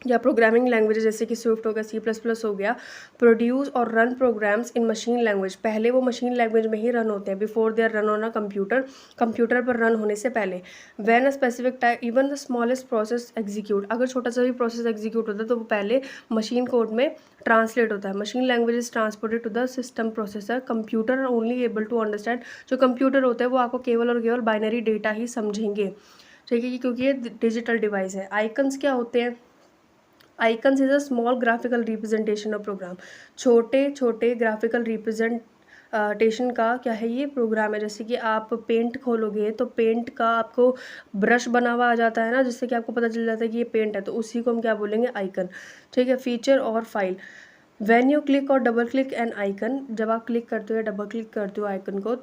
या प्रोग्रामिंग लैंग्वेज जैसे कि स्विफ्ट हो गया, C++ हो गया, प्रोड्यूस और run programs in machine language, पहले वो मशीन लैंग्वेज में ही रन होते हैं, before they are run on a computer, computer पर रन होने से पहले। When a specific time even the smallest process execute, अगर छोटा सा भी प्रोसेस एग्जीक्यूट होता है तो वो पहले मशीन कोड में ट्रांसलेट होता है। Machine language is transported to the system processor, computer only able to understand, जो कंप्यूटर होता है वो आपको केवल और केवल बाइनरी डेटा ही समझेंगे, ठीक है, क्योंकि ये डिजिटल डिवाइस है। आइकन्स क्या होते हैं? Icons is a small graphical representation of program, छोटे छोटे ग्राफिकल टेशन का क्या है, ये प्रोग्राम है। जैसे कि आप पेंट खोलोगे तो पेंट का आपको ब्रश बना हुआ आ जाता है ना, जिससे कि आपको पता चल जाता है कि ये पेंट है, तो उसी को हम क्या बोलेंगे, आइकन। ठीक है। फीचर और फाइल, व्हेन यू क्लिक और डबल क्लिक एन आइकन, जब आप क्लिक करते हो या डबल क्लिक करते हो आइकन को,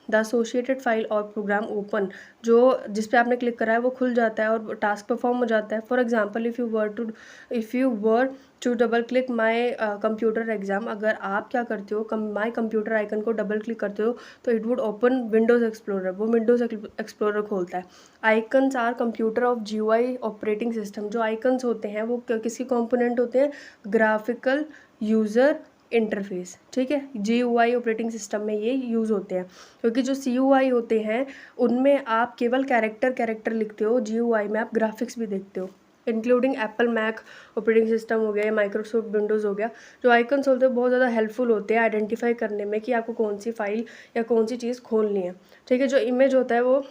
द एसोसिएटेड फाइल और प्रोग्राम ओपन, जो जिस पे आपने क्लिक करा है वो खुल जाता है और टास्क परफॉर्म हो जाता है। For example, if you were to double click my computer exam, अगर आप क्या करते हो, माई कंप्यूटर आइकन को डबल क्लिक करते हो तो it would open Windows Explorer, वो विंडोज़ एक्सप्लोरर खोलता है। Icons are computer of GUI operating system, जो आइकन्स होते हैं वो किसके कॉम्पोनेंट होते हैं, ग्राफिकल यूज़र इंटरफेस। ठीक है। जीयूआई ऑपरेटिंग सिस्टम में ये यूज़ होते हैं, क्योंकि जो सीयूआई होते हैं उनमें आप केवल कैरेक्टर लिखते हो, जीयूआई में आप ग्राफिक्स भी देखते हो, including Apple Mac operating system हो गया या माइक्रोसॉफ्ट विंडोज़ हो गया। जो आइकन्स होते हैं बहुत ज़्यादा हेल्पफुल होते हैं आइडेंटिफाई करने में कि आपको कौन सी फाइल या कौन सी चीज़ खोलनी है। ठीक है। जो इमेज होता है वो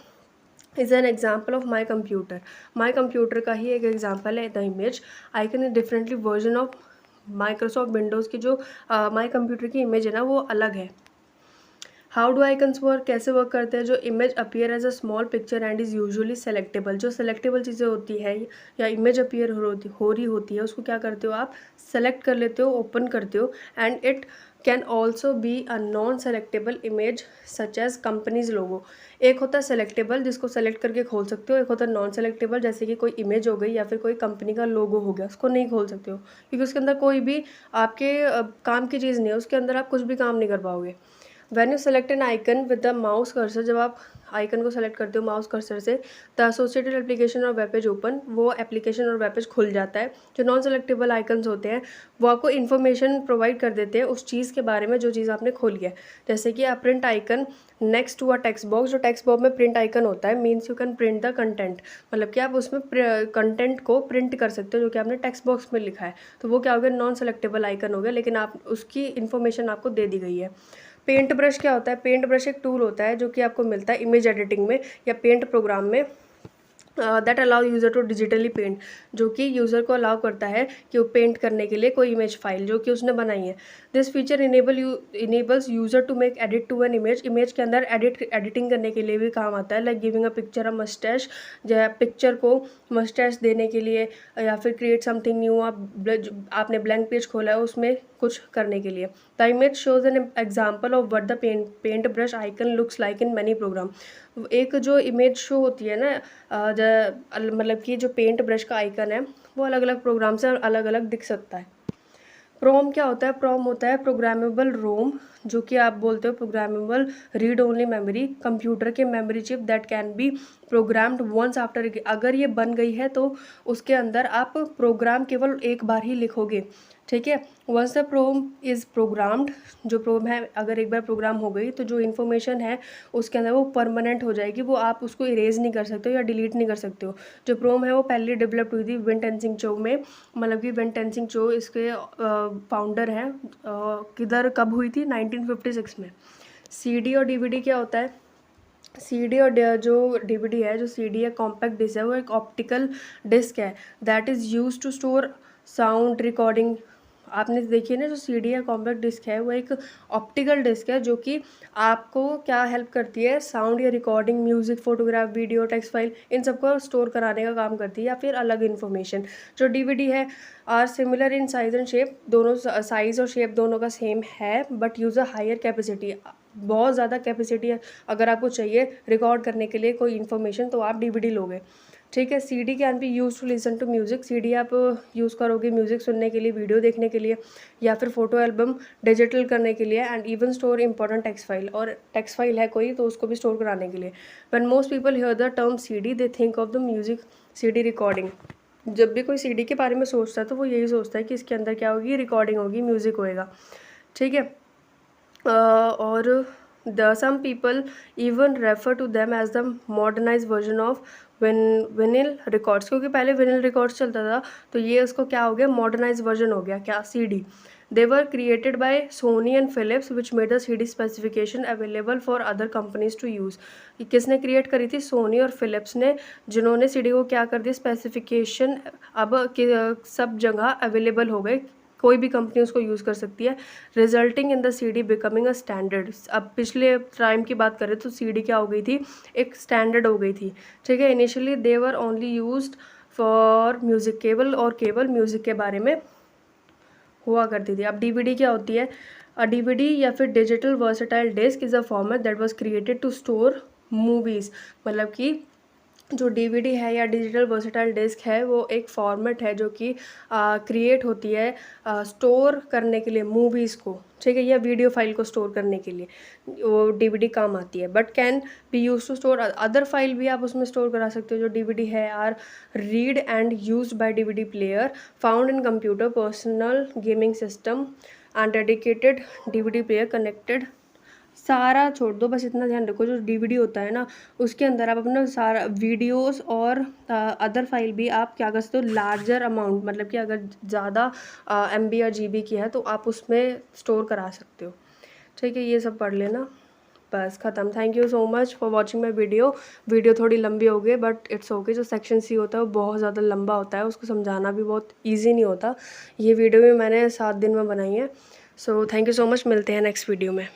is an example of my computer, my computer का ही एक एग्जाम्पल है the image. Icon is differently version of Microsoft Windows की जो माई कंप्यूटर की इमेज है ना वो अलग है। हाउ डू आइकन्स वर्क, कैसे वर्क करते हैं, जो image appear as a small picture and is usually selectable, जो सेलेक्टेबल चीज़ें होती है या इमेज अपीयर हो रही होती है उसको क्या करते हो आप, सेलेक्ट कर लेते हो, ओपन करते हो। And it can also be a non selectable image such as companies logo. एक होता है सेलेक्टेबल जिसको सेलेक्ट करके खोल सकते हो, एक होता है नॉन सेलेक्टेबल जैसे कि कोई इमेज हो गई या फिर कोई कंपनी का लोगो हो गया, उसको नहीं खोल सकते हो क्योंकि उसके अंदर कोई भी आपके काम की चीज़ नहीं है, उसके अंदर आप कुछ भी काम नहीं कर पाओगे। When you select N icon with the mouse cursor, जब आप आइकन को सेलेक्ट करते हो माउस कर्सर से, द एसोसिएटेड एप्लीकेशन और वेब पेज ओपन, वो एप्लीकेशन और वेब पेज खुल जाता है। जो नॉन सेलेक्टेबल आइकन्स होते हैं वो आपको इन्फॉर्मेशन प्रोवाइड कर देते हैं उस चीज़ के बारे में जो चीज़ आपने खोली है। जैसे कि आप print icon next to a text box, जो टेक्स्ट बॉक्स में प्रिंट आइकन होता है means you can print the content, मतलब कि आप उसमें कंटेंट को प्रिंट कर सकते हो जो कि आपने टेक्स्ट बॉक्स में लिखा है, तो वो क्या हो गया, नॉन सेलेक्टेबल आइकन हो गया, लेकिन आप उसकी इन्फॉर्मेशन आपको दे दी गई है। पेंट ब्रश क्या होता है, पेंट ब्रश एक टूल होता है जो कि आपको मिलता है इमेज एडिटिंग में या पेंट प्रोग्राम में, that allow user to digitally paint, जो कि यूज़र को अलाउ करता है कि वो पेंट करने के लिए कोई इमेज फाइल जो कि उसने बनाई है। This feature enables user to make edit to an image, image के अंदर एडिटिंग करने के लिए भी काम आता है, like giving a picture a moustache, या पिक्चर को मस्टैश देने के लिए, या फिर क्रिएट समथिंग न्यू, आपने ब्लैंक पेज खोला है उसमें कुछ करने के लिए। The image shows an example of what the paint brush icon looks like in many program. एक जो इमेज शो होती है ना, मतलब कि जो पेंट ब्रश का आइकन है वो अलग अलग प्रोग्राम से अलग अलग दिख सकता है। प्रोम क्या होता है, प्रोम होता है प्रोग्रामेबल रोम, जो कि आप बोलते हो programmable read only memory, computer के memory chip that can be programmed once after, अगर ये बन गई है तो उसके अंदर आप प्रोग्राम केवल एक बार ही लिखोगे। ठीक है। Once the PROM is programmed, जो प्रोम है अगर एक बार प्रोग्राम हो गई तो जो इन्फॉर्मेशन है उसके अंदर वो परमानेंट हो जाएगी, वो आप उसको इरेज नहीं कर सकते हो या डिलीट नहीं कर सकते हो। जो प्रोम है वो पहले डेवलप्ड हुई थी विन टेंसिंग चो में, मतलब कि विन टेंसिंग चो इसके फाउंडर हैं। किधर कब हुई थी, 1956 में। सीडी और डीवीडी क्या होता है, सीडी और जो डीवीडी है, जो सीडी है कॉम्पैक्ट डिस्क है, वो एक ऑप्टिकल डिस्क है that is use to store sound recording. आपने देखिए ना, जो सीडी है कॉम्पैक्ट डिस्क है वो एक ऑप्टिकल डिस्क है जो कि आपको क्या हेल्प करती है, साउंड या recording, music, photograph, video, text file, इन सबको स्टोर कराने का काम करती है, या फिर अलग इन्फॉर्मेशन। जो डीवीडी है are similar in size and shape, दोनों साइज़ और शेप दोनों का सेम है, but use a higher capacity, बहुत ज़्यादा कैपेसिटी अगर आपको चाहिए रिकॉर्ड करने के लिए कोई इन्फॉर्मेशन तो आप डीवीडी लोगे। ठीक है। CD can be use to listen to music, CD आप यूज़ करोगे म्यूज़िक सुनने के लिए, वीडियो देखने के लिए, या फिर फोटो एल्बम डिजिटल करने के लिए, and even store important text file, और टेक्स्ट फाइल है कोई तो उसको भी स्टोर कराने के लिए। When most people here the term CD they think of the music CD recording, जब भी कोई सीडी के बारे में सोचता है तो वो यही सोचता है कि इसके अंदर क्या होगी, रिकॉर्डिंग होगी, म्यूज़िक होएगा। ठीक है। और the some people even refer to them as the modernize version of vinyl records, क्योंकि पहले विनिल रिकॉर्ड्स चलता था तो ये उसको क्या हो गया, मॉडर्नाइज वर्जन हो गया, क्या, CD. They were created by Sony and Philips which made the CD specification available for other companies to use. किसने क्रिएट करी थी, सोनी और फिलिप्स ने, जिन्होंने सीडी को क्या कर दिया, स्पेसिफिकेशन अब सब जगह अवेलेबल हो गए कोई भी कंपनी उसको यूज़ कर सकती है, resulting in the CD becoming a standard. अब पिछले टाइम की बात करें तो CD क्या हो गई थी, एक स्टैंडर्ड हो गई थी, ठीक है। Initially they were only used for music, केवल म्यूज़िक के बारे में हुआ करती थी। अब DVD क्या होती है, DVD या फिर digital versatile disc is a format that was created to store movies. मतलब कि जो DVD है या डिजिटल वर्सेटाइल डिस्क है वो एक फॉर्मेट है जो कि क्रिएट होती है स्टोर करने के लिए मूवीज़ को, ठीक है, या वीडियो फाइल को स्टोर करने के लिए वो DVD काम आती है। But can be use to store other file भी आप उसमें स्टोर करा सकते हो। जो DVD है are read and used by DVD player found in computer, personal gaming system and dedicated DVD player connected. सारा छोड़ दो, बस इतना ध्यान रखो जो DVD होता है ना उसके अंदर आप अपना सारा वीडियोस और अदर फाइल भी आप क्या कर सकते हो, लार्जर अमाउंट, मतलब कि अगर ज़्यादा MB या GB की है तो आप उसमें स्टोर करा सकते हो, ठीक है। ये सब पढ़ लेना, बस ख़त्म। Thank you so much for watching my video थोड़ी लंबी हो गई बट इट्स ओके। जो सेक्शन C होता है वो बहुत ज़्यादा लंबा होता है, उसको समझाना भी बहुत ईजी नहीं होता। ये वीडियो भी मैंने 7 दिन में बनाई है। So thank you so much, मिलते हैं नेक्स्ट वीडियो में।